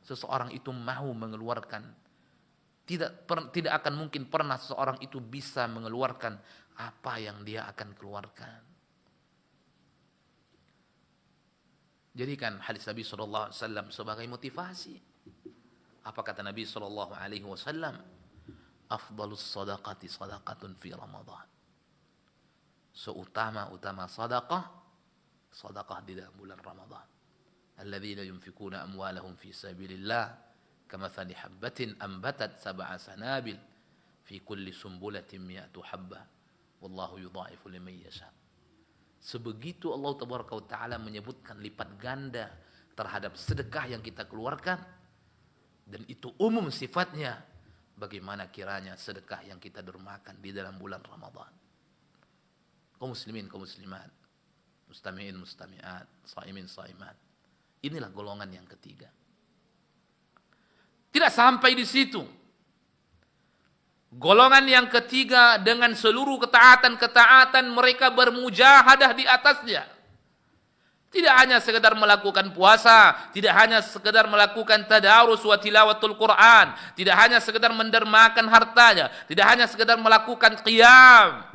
seseorang itu mau mengeluarkan. Tidak akan mungkin pernah seseorang itu bisa mengeluarkan apa yang dia akan keluarkan. Jadikan hadis Nabi SAW sebagai motivasi. Apa kata Nabi SAW? Afdalus sadaqati sadaqatun fi Ramadan. Seutama-utama sadaqah di dalam bulan Ramadan. Alladzina yunfikuna amwalahum fi sabilillah kamathali habbatin ambatat 7 sanabil fi kulli sumbulatin mi'atu habbah wallahu yudha'ifu liman yasha. Sebegitu Allah tabaraka wa taala menyebutkan lipat ganda terhadap sedekah yang kita keluarkan, dan itu umum sifatnya, bagaimana kiranya sedekah yang kita dermakan di dalam bulan Ramadan. Kaum muslimin, kaum muslimat, mustami'in, mustami'at, shaimin, shaimat. Inilah golongan yang ketiga. Tidak sampai di situ. Golongan yang ketiga, dengan seluruh ketaatan-ketaatan mereka bermujahadah di atasnya. Tidak hanya sekedar melakukan puasa, tidak hanya sekedar melakukan tadarus wa tilawatul Quran, tidak hanya sekedar mendermakan hartanya, tidak hanya sekedar melakukan qiyam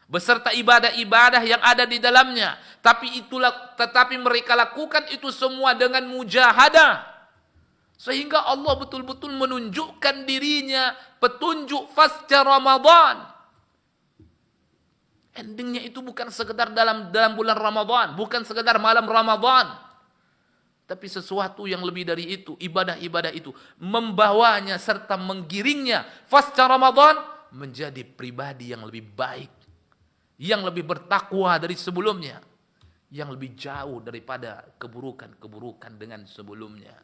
beserta ibadah-ibadah yang ada di dalamnya, tetapi mereka lakukan itu semua dengan mujahadah. Sehingga Allah betul-betul menunjukkan dirinya petunjuk pasca Ramadan. Endingnya itu bukan sekedar dalam bulan Ramadan, bukan sekedar malam Ramadan, tapi sesuatu yang lebih dari itu. Ibadah-ibadah itu membawanya serta menggiringnya pasca Ramadan menjadi pribadi yang lebih baik, yang lebih bertakwa dari sebelumnya, yang lebih jauh daripada keburukan-keburukan dengan sebelumnya.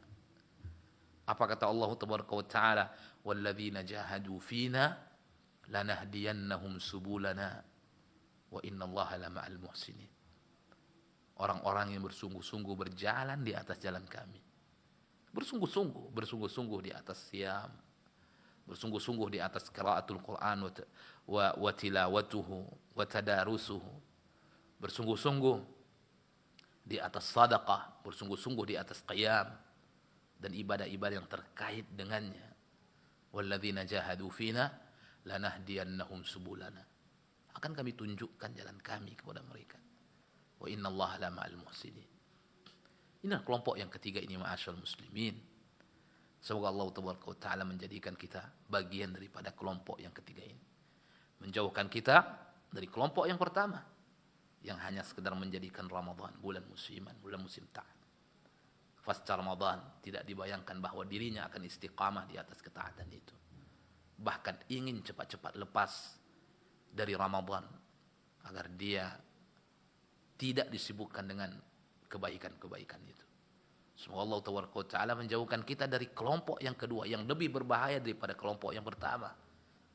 Apa kata Allah tabaraka wa taala? Walladzina jahadu fina lanahdiyannahum subulana wa innallaha lama'al muhsinin. Orang-orang yang bersungguh-sungguh berjalan di atas jalan kami. Bersungguh-sungguh di atas siyam, bersungguh-sungguh di atas qiraatul Quran wa tilawatuhu wa tadarusuhu, bersungguh-sungguh di atas sadaqah, bersungguh-sungguh di atas qiyam dan ibadah-ibadah yang terkait dengannya. Walladzina jahadu fina lanahdiyannahum subulana. Akan kami tunjukkan jalan kami kepada mereka. Wa innallaha la ma'al muhsinin. Inilah kelompok yang ketiga ini, ma'asyarul muslimin. Semoga Allah Ta'ala menjadikan kita bagian daripada kelompok yang ketiga ini. Menjauhkan kita dari kelompok yang pertama, yang hanya sekedar menjadikan Ramadan bulan musiman, bulan musim taat. Pasca Ramadan tidak dibayangkan bahwa dirinya akan istiqamah di atas ketaatan itu. Bahkan ingin cepat-cepat lepas dari Ramadan agar dia tidak disibukkan dengan kebaikan-kebaikan itu. Semoga Allah Ta'ala menjauhkan kita dari kelompok yang kedua yang lebih berbahaya daripada kelompok yang pertama.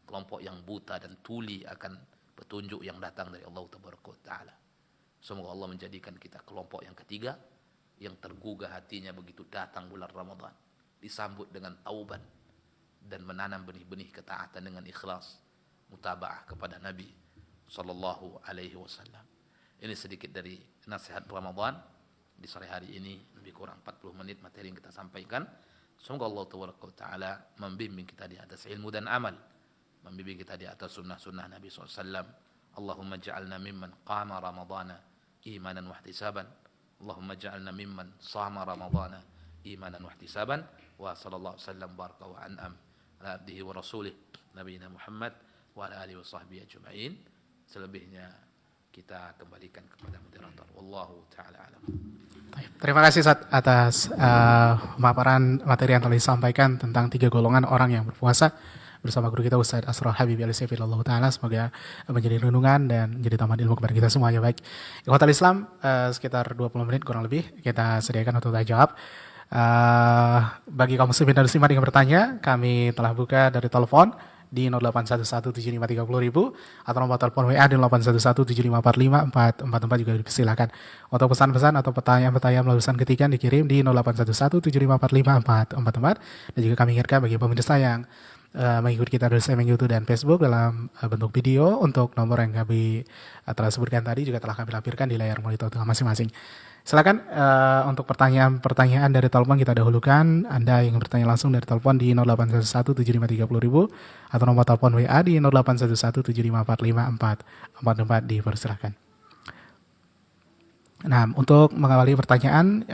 Kelompok yang buta dan tuli akan petunjuk yang datang dari Allah Ta'ala. Semoga Allah menjadikan kita kelompok yang ketiga yang tergugah hatinya begitu datang bulan Ramadan, disambut dengan taubat dan menanam benih-benih ketaatan dengan ikhlas, mutaba'ah kepada Nabi sallallahu alaihi wasallam. Ini sedikit dari nasihat Ramadan di sore hari ini, lebih kurang 40 menit materi yang kita sampaikan. Semoga Allah Ta'ala membimbing kita di atas ilmu dan amal, membimbing kita di atas sunnah-sunnah Nabi SAW. Allahumma ja'alna mimman qama ramadana imanan wahtisaban. Allahumma ja'alna mimman sama ramadana imanan wahtisaban. Wa sallallahu sallam baraka wa an'am ala abdihi wa rasulih nabiyina Muhammad wa ala alihi wa sahbihi ajma'in. Selebihnya kita kembalikan kepada moderator. Wallahu ta'ala alam. Terima kasih Ustaz atas pemaparan materi yang telah disampaikan tentang 3 golongan orang yang berpuasa bersama guru kita Ustaz Asrul Habib Al-Sifillah Ta'ala. Semoga menjadi renungan dan menjadi tambahan ilmu kepada kita semuanya. Baik, ikhwatal Islam, sekitar 20 menit kurang lebih kita sediakan untuk tanya jawab. Bagi kaum muslimin dan muslimat yang bertanya, kami telah buka dari telepon di 08117530.000 atau nomor telepon WA di 0811754544 juga dipersilakan. Untuk pesan-pesan atau pertanyaan-pertanyaan melalui pesan ketikan dikirim di 0811754544 dan juga kami ingatkan bagi pemirsa yang mengikuti kita dari streaming YouTube dan Facebook dalam bentuk video, untuk nomor yang kami telah sebutkan tadi juga telah kami lampirkan di layar monitor masing-masing. Silakan untuk pertanyaan dari telepon kita dahulukan. Anda yang bertanya langsung dari telepon di 08117530.000 atau nomor telepon WA di 0811754544 dipersilakan. Nah, untuk mengawali pertanyaan,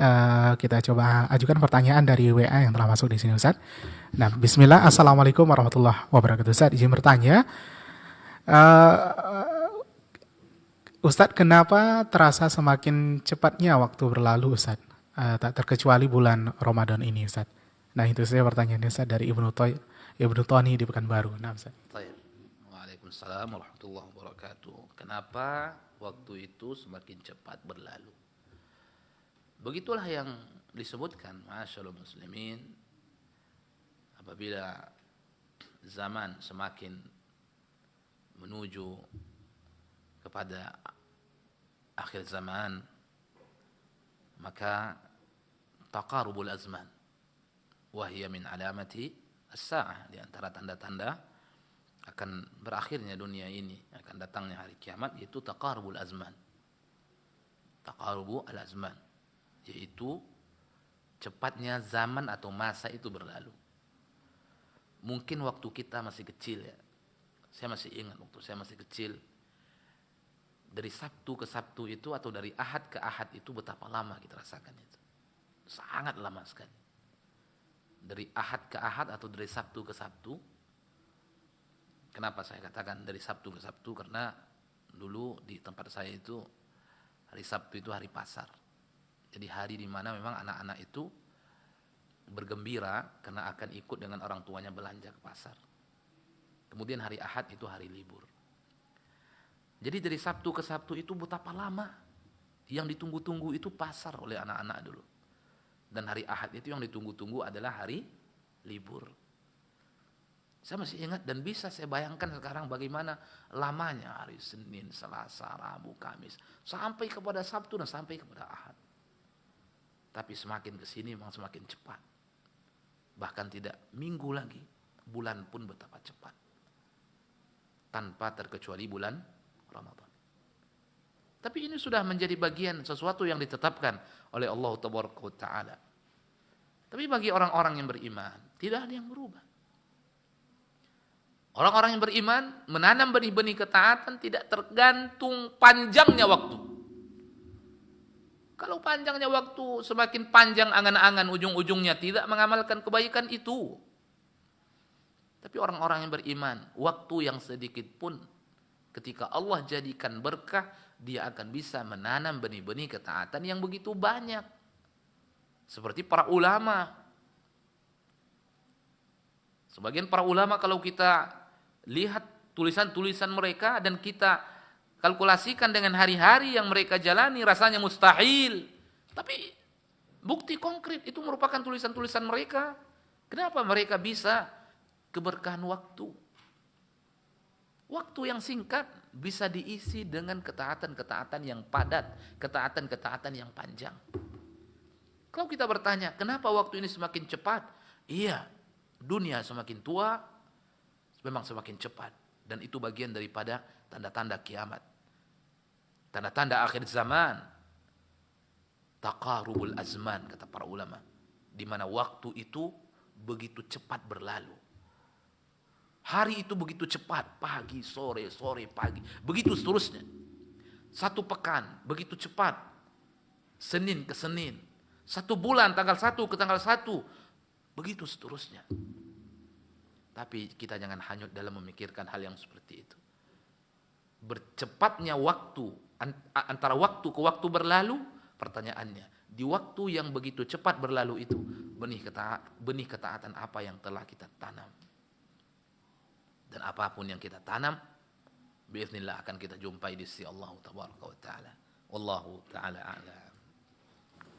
kita coba ajukan pertanyaan dari WA yang telah masuk di sini, Ustaz. Nah, bismillah, assalamualaikum warahmatullahi wabarakatuh. Ustaz, izin bertanya, Ustadz, kenapa terasa semakin cepatnya waktu berlalu, Ustadz? Tak terkecuali bulan Ramadan ini, Ustadz. Nah, itu saja pertanyaannya, Ustadz, dari Ibnu Toni di Pekanbaru. Nah, Ustadz. Waalaikumsalam warahmatullahi wabarakatuh. Kenapa waktu itu semakin cepat berlalu? Begitulah yang disebutkan, ma'asyarul muslimin, apabila zaman semakin menuju kepada akhir zaman, maka taqarubul azman wahya min alamati as-sa'ah, di antara tanda-tanda akan berakhirnya dunia ini, akan datangnya hari kiamat, yaitu taqarubul azman. Taqarubul azman, yaitu cepatnya zaman atau masa itu berlalu. Mungkin waktu kita masih kecil ya. Saya masih ingat waktu saya masih kecil, dari Sabtu ke Sabtu itu atau dari Ahad ke Ahad itu betapa lama kita rasakan itu. Sangat lama sekali. Dari Ahad ke Ahad atau dari Sabtu ke Sabtu. Kenapa saya katakan dari Sabtu ke Sabtu? Karena dulu di tempat saya itu hari Sabtu itu hari pasar. Jadi hari di mana memang anak-anak itu bergembira karena akan ikut dengan orang tuanya belanja ke pasar. Kemudian hari Ahad itu hari libur. Jadi dari Sabtu ke Sabtu itu betapa lama. Yang ditunggu-tunggu itu pasar oleh anak-anak dulu. Dan hari Ahad itu yang ditunggu-tunggu adalah hari libur. Saya masih ingat dan bisa saya bayangkan sekarang bagaimana lamanya hari Senin, Selasa, Rabu, Kamis. Sampai kepada Sabtu dan sampai kepada Ahad. Tapi semakin kesini memang semakin cepat. Bahkan tidak minggu lagi, bulan pun betapa cepat. Tanpa terkecuali bulan Ramadan. Tapi ini sudah menjadi bagian sesuatu yang ditetapkan oleh Allah Ta'ala. Tapi bagi orang-orang yang beriman, tidak ada yang berubah. Orang-orang yang beriman menanam benih-benih ketaatan tidak tergantung panjangnya waktu. Kalau panjangnya waktu, semakin panjang angan-angan, ujung-ujungnya tidak mengamalkan kebaikan itu. Tapi orang-orang yang beriman, waktu yang sedikit pun ketika Allah jadikan berkah, dia akan bisa menanam benih-benih ketaatan yang begitu banyak. Seperti para ulama. Sebagian para ulama kalau kita lihat tulisan-tulisan mereka dan kita kalkulasikan dengan hari-hari yang mereka jalani, rasanya mustahil. Tapi bukti konkret itu merupakan tulisan-tulisan mereka. Kenapa mereka bisa keberkahan waktu? Waktu yang singkat bisa diisi dengan ketaatan-ketaatan yang padat, ketaatan-ketaatan yang panjang. Kalau kita bertanya, kenapa waktu ini semakin cepat? Iya, dunia semakin tua, memang semakin cepat. Dan itu bagian daripada tanda-tanda kiamat. Tanda-tanda akhir zaman. Taqarubul azman, kata para ulama. Di mana waktu itu begitu cepat berlalu. Hari itu begitu cepat. Pagi, sore, sore, pagi. Begitu seterusnya. Satu pekan, begitu cepat. Senin ke Senin. Satu bulan, tanggal 1 ke tanggal 1. Begitu seterusnya. Tapi kita jangan hanyut dalam memikirkan hal yang seperti itu. Bercepatnya waktu, antara waktu ke waktu berlalu, pertanyaannya, di waktu yang begitu cepat berlalu itu, benih ketaatan apa yang telah kita tanam? Dan apapun yang kita tanam, biiznillah akan kita jumpai di sisi Allah tabaraka wa taala. Wallahu taala a'lam.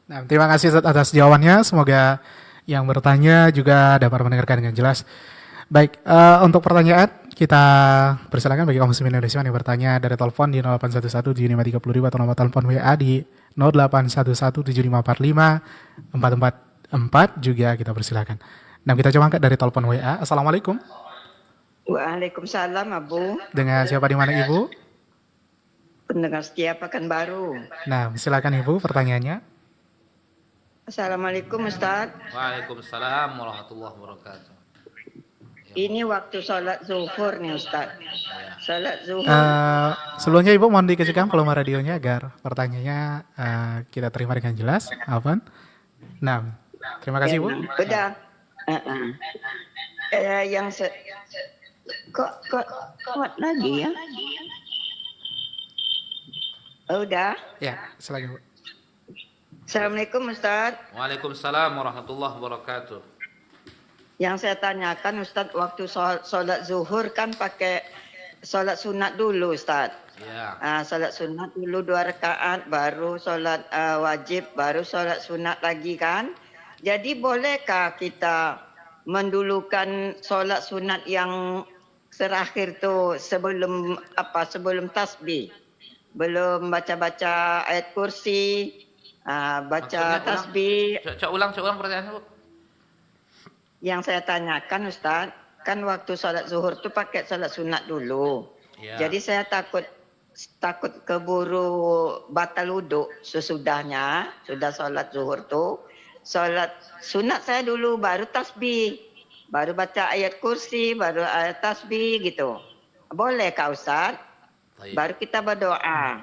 Nah, terima kasih Ustaz atas jawabannya. Semoga yang bertanya juga dapat mendengarkan dengan jelas. Baik, untuk pertanyaan kita persilakan bagi kaum muslimin Indonesia yang bertanya dari telepon di 08117530.000 atau nomor telepon WA di 0811754544 juga kita persilakan. Nah, kita coba angkat dari telepon WA. Assalamualaikum. Waalaikumsalam, Abu. Dengan siapa di mana Ibu? Pendengar setia Pekanbaru. Nah, silakan Ibu pertanyaannya. Assalamualaikum, Ustaz. Waalaikumsalam warahmatullahi wabarakatuh. Ini waktu sholat zuhur nih, Ustaz. Sholat zuhur. Sebelumnya Ibu mohon dikecilkan volume radionya agar pertanyaannya kita terima dengan jelas. Afwan. Nah, terima kasih Ibu. Udah. Kok kuat lagi ya? Udah. Ya, silakan Ibu. Assalamualaikum, Ustaz. Waalaikumsalam warahmatullahi wabarakatuh. Yang saya tanyakan, Ustaz, waktu sholat zuhur kan pakai sholat sunat dulu, Ustaz. Ya. Sholat sunat dulu 2 rakaat, baru sholat wajib, baru sholat sunat lagi kan. Jadi bolehkah kita mendulukan sholat sunat yang terakhir tu sebelum tasbih? Belum baca-baca ayat kursi, baca tasbih. Ulang pertanyaannya, Bu. Yang saya tanyakan, Ustaz, kan waktu sholat zuhur tu pakai sholat sunat dulu. Ya. Jadi saya takut keburu batal wuduk sesudahnya, sudah sholat zuhur tu. Sholat sunat saya dulu, baru tasbih. Baru baca ayat kursi, baru ayat tasbih gitu. Boleh kah, Ustaz? Baik. Baru kita berdoa.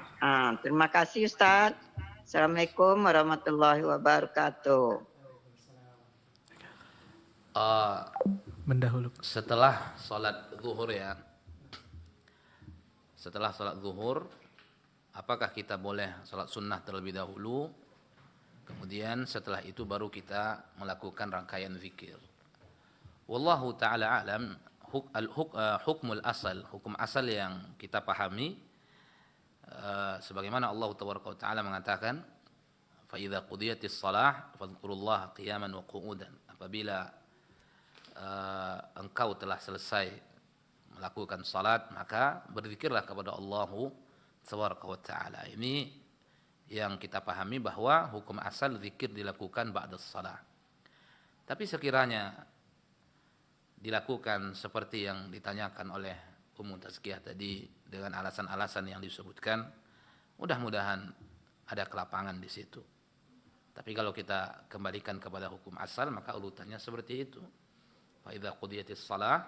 Terima kasih, Ustaz. Assalamualaikum warahmatullahi wabarakatuh. Mendahulukan. Setelah sholat zuhur ya. Setelah sholat zuhur, apakah kita boleh sholat sunnah terlebih dahulu? Kemudian setelah itu baru kita melakukan rangkaian zikir. Wallahu ta'ala a'lam, hukum asal yang kita pahami, sebagaimana Allah Ta'ala mengatakan, فَإِذَا قُضِيَتِ الصَّلَاةِ فَاذْكُرُوا اللَّهَ قِيَامًا وَقُعُودًا. Apabila engkau telah selesai melakukan salat, maka berzikirlah kepada Allah Subhanahu wa taala. Ini yang kita pahami bahwa hukum asal zikir dilakukan ba'da salat. Tapi sekiranya dilakukan seperti yang ditanyakan oleh Ummu Tazkiyah tadi dengan alasan-alasan yang disebutkan, mudah-mudahan ada kelapangan di situ. Tapi kalau kita kembalikan kepada hukum asal, maka urutannya seperti itu. Fa idza qudiyatis shalah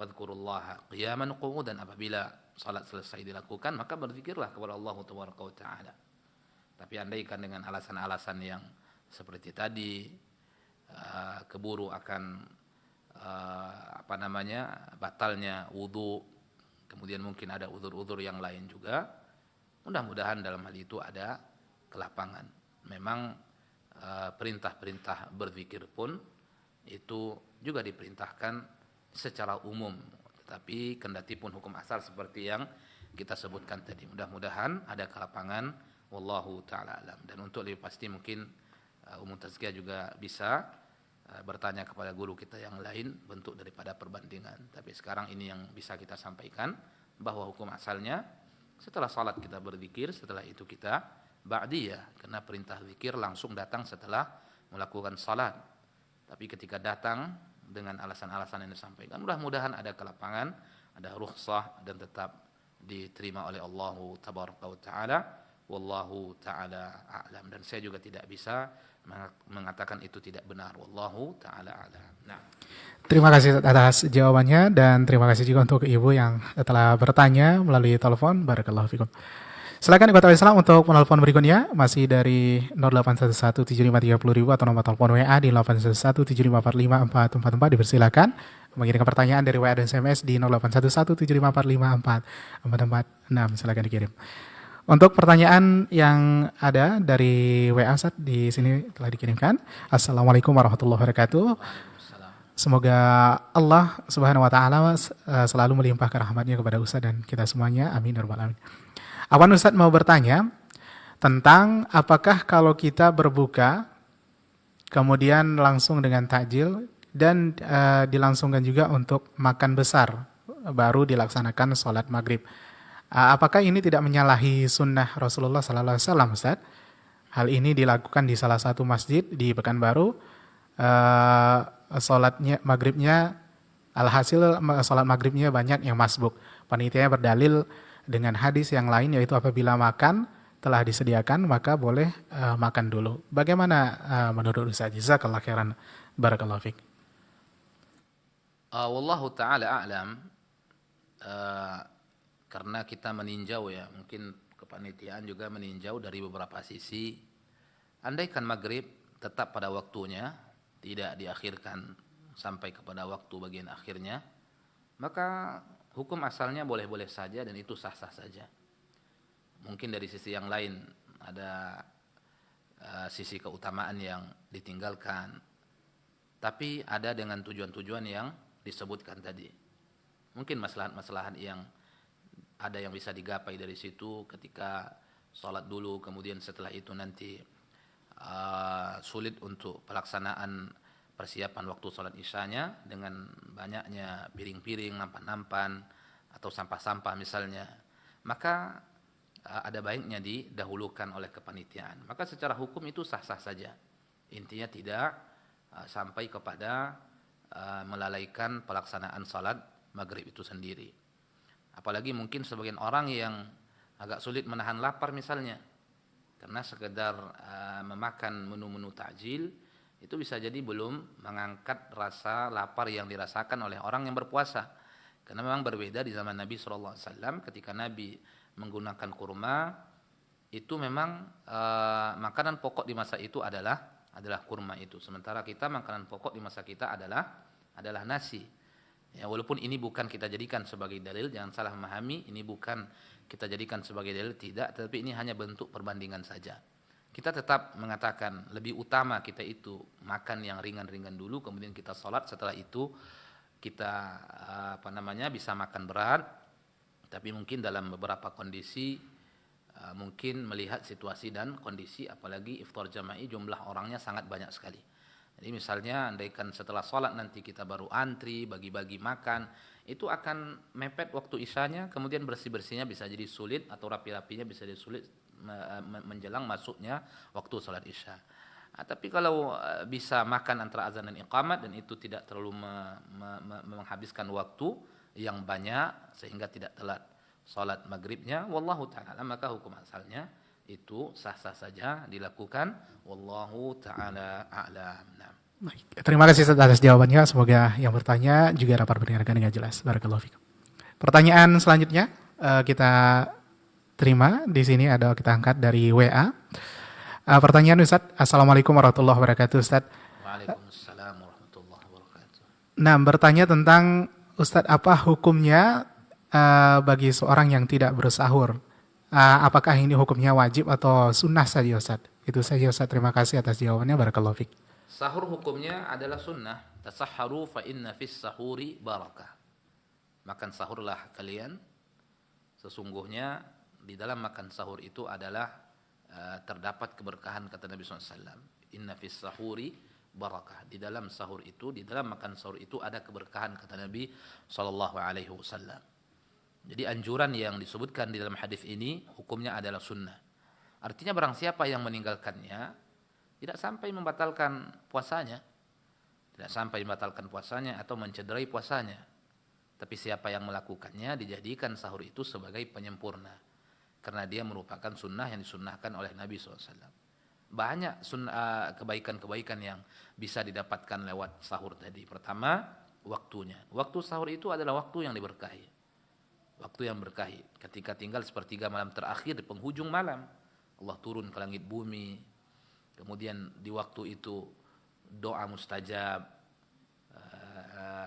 fadhkurullaha qiyaman qu'udan, apabila salat selesai dilakukan maka berzikirlah kepada Allah tabaraka wa taala. Tapi andaikan dengan alasan-alasan yang seperti tadi, keburu akan batalnya wudu, kemudian mungkin ada uzur-uzur yang lain juga, mudah-mudahan dalam hal itu ada kelapangan. Memang perintah-perintah berzikir pun itu juga diperintahkan secara umum, tetapi kendati pun hukum asal seperti yang kita sebutkan tadi. Mudah-mudahan ada kelapangan, wallahu taala alam. Dan untuk lebih pasti mungkin Umum Tazkiyah juga bisa bertanya kepada guru kita yang lain, bentuk daripada perbandingan. Tapi sekarang ini yang bisa kita sampaikan, bahwa hukum asalnya setelah salat kita berzikir, setelah itu kita ba'diyah, karena perintah zikir langsung datang setelah melakukan salat. Tapi ketika datang dengan alasan-alasan yang disampaikan, mudah-mudahan ada kelapangan, ada rukhsah, dan tetap diterima oleh Allah tabaraka wa taala. Wallahu taala a'lam. Dan saya juga tidak bisa mengatakan itu tidak benar. Wallahu taala a'lam. Nah, Terima kasih atas jawabannya, dan terima kasih juga untuk Ibu yang telah bertanya melalui telepon. Barakallahu fikum. Silakan ikhwatul Islam untuk penelpon berikutnya, masih dari 08117530.000 atau nomor telepon WA di 081175454444. Dipersilakan mengirimkan pertanyaan dari WA dan SMS di 081175454446. Silakan dikirim. Untuk pertanyaan yang ada dari WA Ustaz di sini telah dikirimkan. Assalamualaikum warahmatullahi wabarakatuh. Semoga Allah Subhanahu wa taala selalu melimpahkan rahmatnya kepada Ustaz dan kita semuanya. Amin ya rabbal alamin. Awan Ustaz mau bertanya tentang apakah kalau kita berbuka kemudian langsung dengan takjil dan dilangsungkan juga untuk makan besar baru dilaksanakan sholat maghrib. Apakah ini tidak menyalahi sunnah Rasulullah Sallallahu Alaihi Wasallam, Ustaz? Hal ini dilakukan di salah satu masjid di Pekanbaru. Sholatnya maghribnya, alhasil sholat maghribnya banyak yang masbuk. Panitianya berdalil dengan hadis yang lain, yaitu apabila makan telah disediakan maka boleh makan dulu. Bagaimana menurut Ustaz? Jazakallahu khairan. Barakallahu fiik. wallahu taala a'lam. Karena kita meninjau ya, mungkin kepanitiaan juga meninjau dari beberapa sisi. Andaikan maghrib tetap pada waktunya, tidak diakhirkan sampai kepada waktu bagian akhirnya, maka hukum asalnya boleh-boleh saja dan itu sah-sah saja. Mungkin dari sisi yang lain ada sisi keutamaan yang ditinggalkan, tapi ada dengan tujuan-tujuan yang disebutkan tadi. Mungkin maslahat-maslahat yang ada yang bisa digapai dari situ ketika sholat dulu, kemudian setelah itu nanti sulit untuk pelaksanaan persiapan waktu sholat isyanya dengan banyaknya piring-piring, nampan-nampan atau sampah-sampah misalnya, maka ada baiknya didahulukan oleh kepanitiaan. Maka secara hukum itu sah-sah saja. Intinya tidak sampai kepada melalaikan pelaksanaan sholat maghrib itu sendiri. Apalagi mungkin sebagian orang yang agak sulit menahan lapar misalnya, karena sekedar memakan menu-menu takjil itu bisa jadi belum mengangkat rasa lapar yang dirasakan oleh orang yang berpuasa. Karena memang berbeda di zaman Nabi SAW, ketika Nabi menggunakan kurma, itu memang makanan pokok di masa itu adalah kurma itu. Sementara kita makanan pokok di masa kita adalah nasi. Ya, walaupun ini bukan kita jadikan sebagai dalil, jangan salah memahami, ini bukan kita jadikan sebagai dalil, tidak, tetapi ini hanya bentuk perbandingan saja. Kita tetap mengatakan lebih utama kita itu makan yang ringan-ringan dulu, kemudian kita sholat, setelah itu kita bisa makan berat. Tapi mungkin dalam beberapa kondisi, mungkin melihat situasi dan kondisi, apalagi iftar jama'i jumlah orangnya sangat banyak sekali. Jadi misalnya andaikan setelah sholat nanti kita baru antri, bagi-bagi makan, itu akan mepet waktu isyanya, kemudian bersih-bersihnya bisa jadi sulit, atau rapi-rapinya bisa jadi sulit menjelang masuknya waktu sholat isya. Tapi kalau bisa makan antara azan dan iqamat, dan itu tidak terlalu menghabiskan waktu yang banyak sehingga tidak telat sholat maghribnya, wallahu ta'ala, maka hukum asalnya itu sah-sah saja dilakukan. Wallahu ta'ala a'lam. Baik. Terima kasih Ustaz atas jawabannya. Semoga yang bertanya juga dapat mendengarkan dengan jelas. Barakallahu fikum. Pertanyaan selanjutnya kita terima di sini ada kita angkat dari WA. Pertanyaan Ustaz, Assalamualaikum warahmatullahi wabarakatuh Ustaz. Waalaikumsalam warahmatullahi wabarakatuh. Nah, bertanya tentang Ustaz, apa hukumnya bagi seorang yang tidak bersahur? Apakah ini hukumnya wajib atau sunnah saja Ustaz? Itu saja Ustaz, terima kasih atas jawabannya. Barakallahu fiik. Sahur hukumnya adalah sunnah. Tasahharu fa inna fis sahuri barakah. Makan sahurlah kalian. Sesungguhnya di dalam makan sahur itu adalah terdapat keberkahan, kata Nabi SAW. Inna fis sahuri barakah. Di dalam sahur itu, di dalam makan sahur itu ada keberkahan, kata Nabi SAW. Jadi anjuran yang disebutkan di dalam hadis ini hukumnya adalah sunnah. Artinya barang siapa yang meninggalkannya tidak sampai membatalkan puasanya, tidak sampai membatalkan puasanya atau mencederai puasanya. Tapi siapa yang melakukannya dijadikan sahur itu sebagai penyempurna, karena dia merupakan sunnah yang disunnahkan oleh Nabi SAW. Banyak kebaikan-kebaikan yang bisa didapatkan lewat sahur tadi. Pertama, waktunya. Waktu sahur itu adalah waktu yang diberkahi. Waktu yang berkahi. Ketika tinggal sepertiga malam terakhir di penghujung malam, Allah turun ke langit bumi. Kemudian di waktu itu doa mustajab.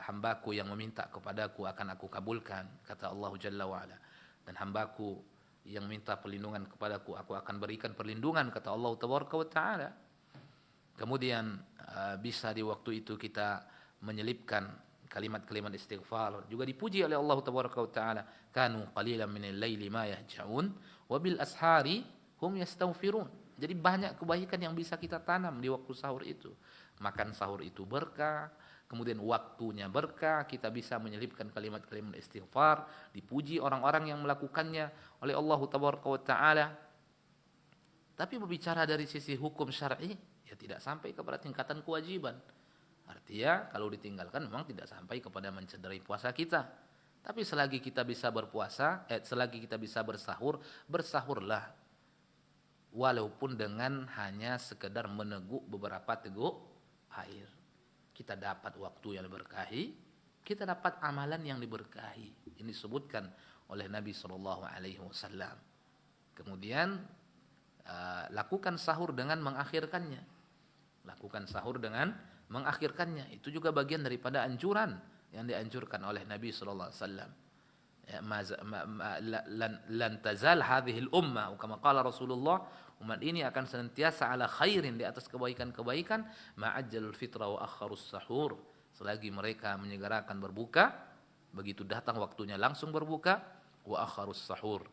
Hambaku yang meminta kepadaku akan aku kabulkan, kata Allah Jalla wa'ala. Dan hambaku yang minta perlindungan kepadaku, aku akan berikan perlindungan, kata Allah Tabaraka wa Ta'ala. Kemudian bisa di waktu itu kita menyelipkan kalimat-kalimat istighfar, juga dipuji oleh Allah Tabaraka wa Ta'ala. Kanu qalilan minal laili ma yahja'un wa bil ashari hum yastaghfirun. Jadi banyak kebaikan yang bisa kita tanam di waktu sahur itu. Makan sahur itu berkah, kemudian waktunya berkah, kita bisa menyelipkan kalimat-kalimat istighfar, dipuji orang-orang yang melakukannya oleh Allah Tabaraka wa Ta'ala. Tapi berbicara dari sisi hukum syar'i, ya tidak sampai kepada tingkatan kewajiban. Artinya kalau ditinggalkan memang tidak sampai kepada mencederai puasa kita. Tapi selagi kita bisa berpuasa, selagi kita bisa bersahur, bersahurlah. Walaupun dengan hanya sekedar meneguk beberapa teguk air. Kita dapat waktu yang diberkahi, kita dapat amalan yang diberkahi. Ini disebutkan oleh Nabi SAW. Kemudian lakukan sahur dengan mengakhirkannya. Lakukan sahur dengan mengakhirkannya. Itu juga bagian daripada anjuran yang dianjurkan oleh Nabi SAW. Lan tazal hadhil ummah, kama qala Rasulullah, umat ini akan senantiasa ala khairin, di atas kebaikan-kebaikan, ma'ajjalul fitra wa akharus sahur, selagi mereka menyegerakan berbuka, begitu datang waktunya langsung berbuka, wa akharus sahur,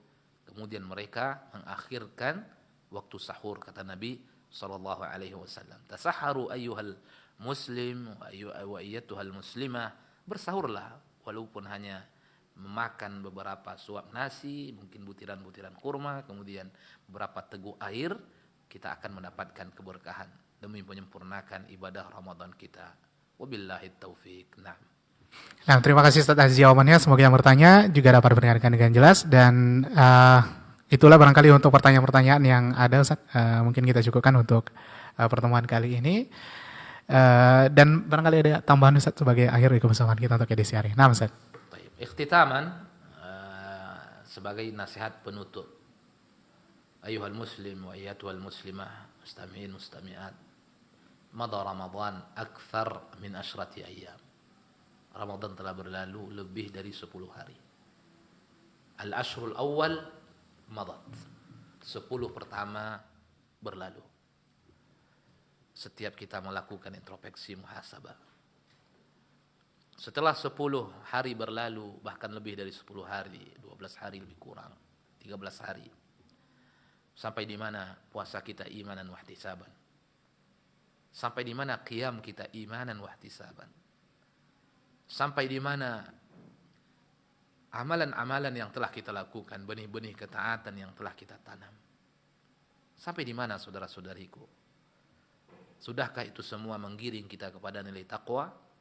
kemudian mereka mengakhirkan waktu sahur, kata Nabi sallallahu alaihi wasallam. Tasahharu ayyuhal muslim wa ayyatuhal muslimah, bersahurlah walaupun hanya memakan beberapa suap nasi, mungkin butiran-butiran kurma, kemudian beberapa teguk air, kita akan mendapatkan keberkahan demi menyempurnakan ibadah Ramadan kita. Wabillahi taufiq. Nah, terima kasih Ustaz atas jawabannya. Semoga yang bertanya juga dapat mendengarkan dengan jelas. Dan itulah barangkali untuk pertanyaan-pertanyaan yang ada Ustaz. Mungkin kita cukupkan untuk pertemuan kali ini. Dan barangkali ada tambahan Ustaz sebagai akhir kebersamaan kita untuk edisi hari. Nah Ustaz. Ikhtitaman, sebagai nasihat penutup. Ayuhal muslim wa ayyatuhal muslimah, mustami'in mustami'at. Madha Ramadan akthar min asyrati ayyam. Ramadan telah berlalu lebih dari 10 hari. Al-ashrul awal madat. 10 pertama berlalu. Setiap kita melakukan introspeksi muhasabah. Setelah 10 hari berlalu, bahkan lebih dari 10 hari, 12 hari lebih kurang, 13 hari. Sampai di mana puasa kita imanan wahtisaban? Sampai di mana qiyam kita imanan wahtisaban? Sampai di mana amalan-amalan yang telah kita lakukan, benih-benih ketaatan yang telah kita tanam? Sampai di mana saudara-saudariku? Sudahkah itu semua menggiring kita kepada nilai taqwa?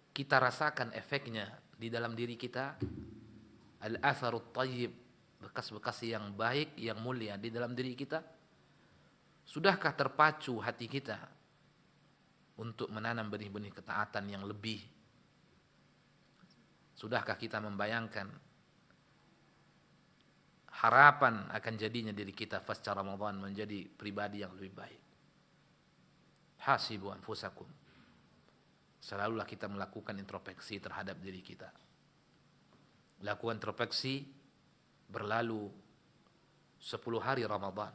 Kita rasakan efeknya di dalam diri kita, al-atharut tayyib, bekas-bekas yang baik, yang mulia di dalam diri kita. Sudahkah terpacu hati kita untuk menanam benih-benih ketaatan yang lebih? Sudahkah kita membayangkan harapan akan jadinya diri kita pasca Ramadan menjadi pribadi yang lebih baik? Hasibu anfusakum. Selalulah kita melakukan introspeksi terhadap diri kita. Lakukan introspeksi, berlalu 10 hari Ramadan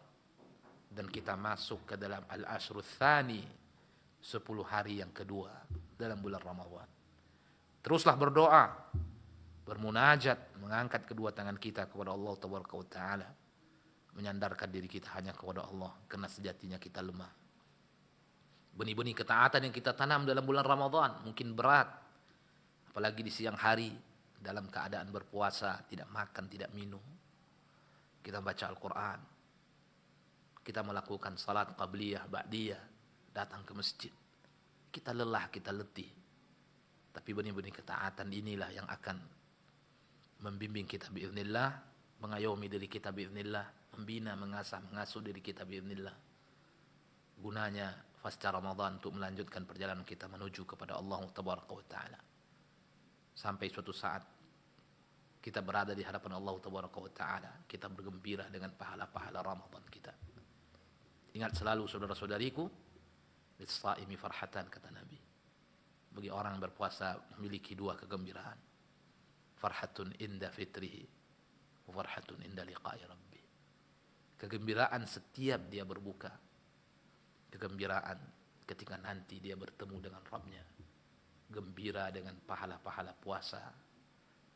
dan kita masuk ke dalam al-ashrul tsani, 10 hari yang kedua dalam bulan Ramadan. Teruslah berdoa, bermunajat, mengangkat kedua tangan kita kepada Allah Tabaraka wa Ta'ala, menyandarkan diri kita hanya kepada Allah karena sejatinya kita lemah. Benih-benih ketaatan yang kita tanam dalam bulan Ramadan mungkin berat, apalagi di siang hari dalam keadaan berpuasa, tidak makan, tidak minum. Kita baca Al-Quran, kita melakukan salat qabliyah, ba'diyah, datang ke masjid. Kita lelah, kita letih. Tapi benih-benih ketaatan inilah yang akan membimbing kita biiznillah, mengayomi diri kita biiznillah, membina, mengasuh diri kita biiznillah. Gunanya pasca Ramadan untuk melanjutkan perjalanan kita menuju kepada Allah Tabaraka wa Ta'ala. Sampai suatu saat kita berada di hadapan Allah Tabaraka wa Ta'ala, kita bergembira dengan pahala-pahala Ramadan kita. Ingat selalu saudara-saudariku, lis-shaimi farhatan, kata Nabi. Bagi orang berpuasa memiliki 2 kegembiraan. Farhatun inda fitrihi wa farhatun inda liqa'i rabbi. Kegembiraan setiap dia berbuka. Kegembiraan ketika nanti dia bertemu dengan Rabbnya. Gembira dengan pahala-pahala puasa,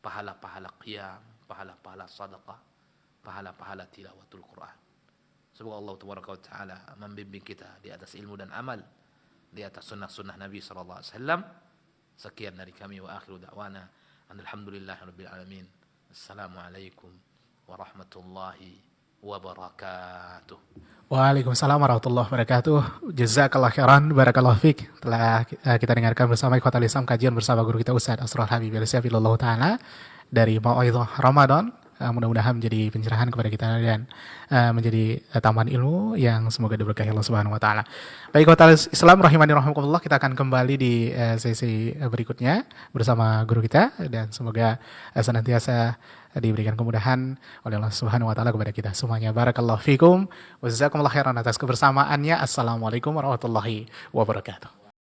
pahala-pahala qiyam, pahala-pahala sadaqah, pahala-pahala tilawatul Quran. Semoga Allah Tabaraka wa Ta'ala membimbing kita di atas ilmu dan amal, di atas sunnah-sunnah Nabi SAW. Sekian dari kami, wa akhiru da'wana alhamdulillahirabbil alamin. Assalamualaikum warahmatullahi wabarakatuh. Waalaikumsalam warahmatullahi wabarakatuh. Jazakallah khairan, barakallahu fiik. Telah kita dengarkan bersama Ikhwatal Islam kajian bersama guru kita Ustaz Asrul Habib Al-Syafilullah Ta'ala dari Mau'izah Ramadan. Mudah-mudahan menjadi pencerahan kepada kita dan menjadi tambahan ilmu yang semoga diberkahi Allah Subhanahu wa Ta'ala. Baik, Ikhwatal Islam rahimani rahimakumullah, kita akan kembali di sesi berikutnya bersama guru kita dan semoga senantiasa diberikan kemudahan oleh Allah Subhanahu wa Ta'ala kepada kita semuanya. Barakallahu fikum wa jazakumullah khairan atas kebersamaannya. Assalamualaikum warahmatullahi wabarakatuh.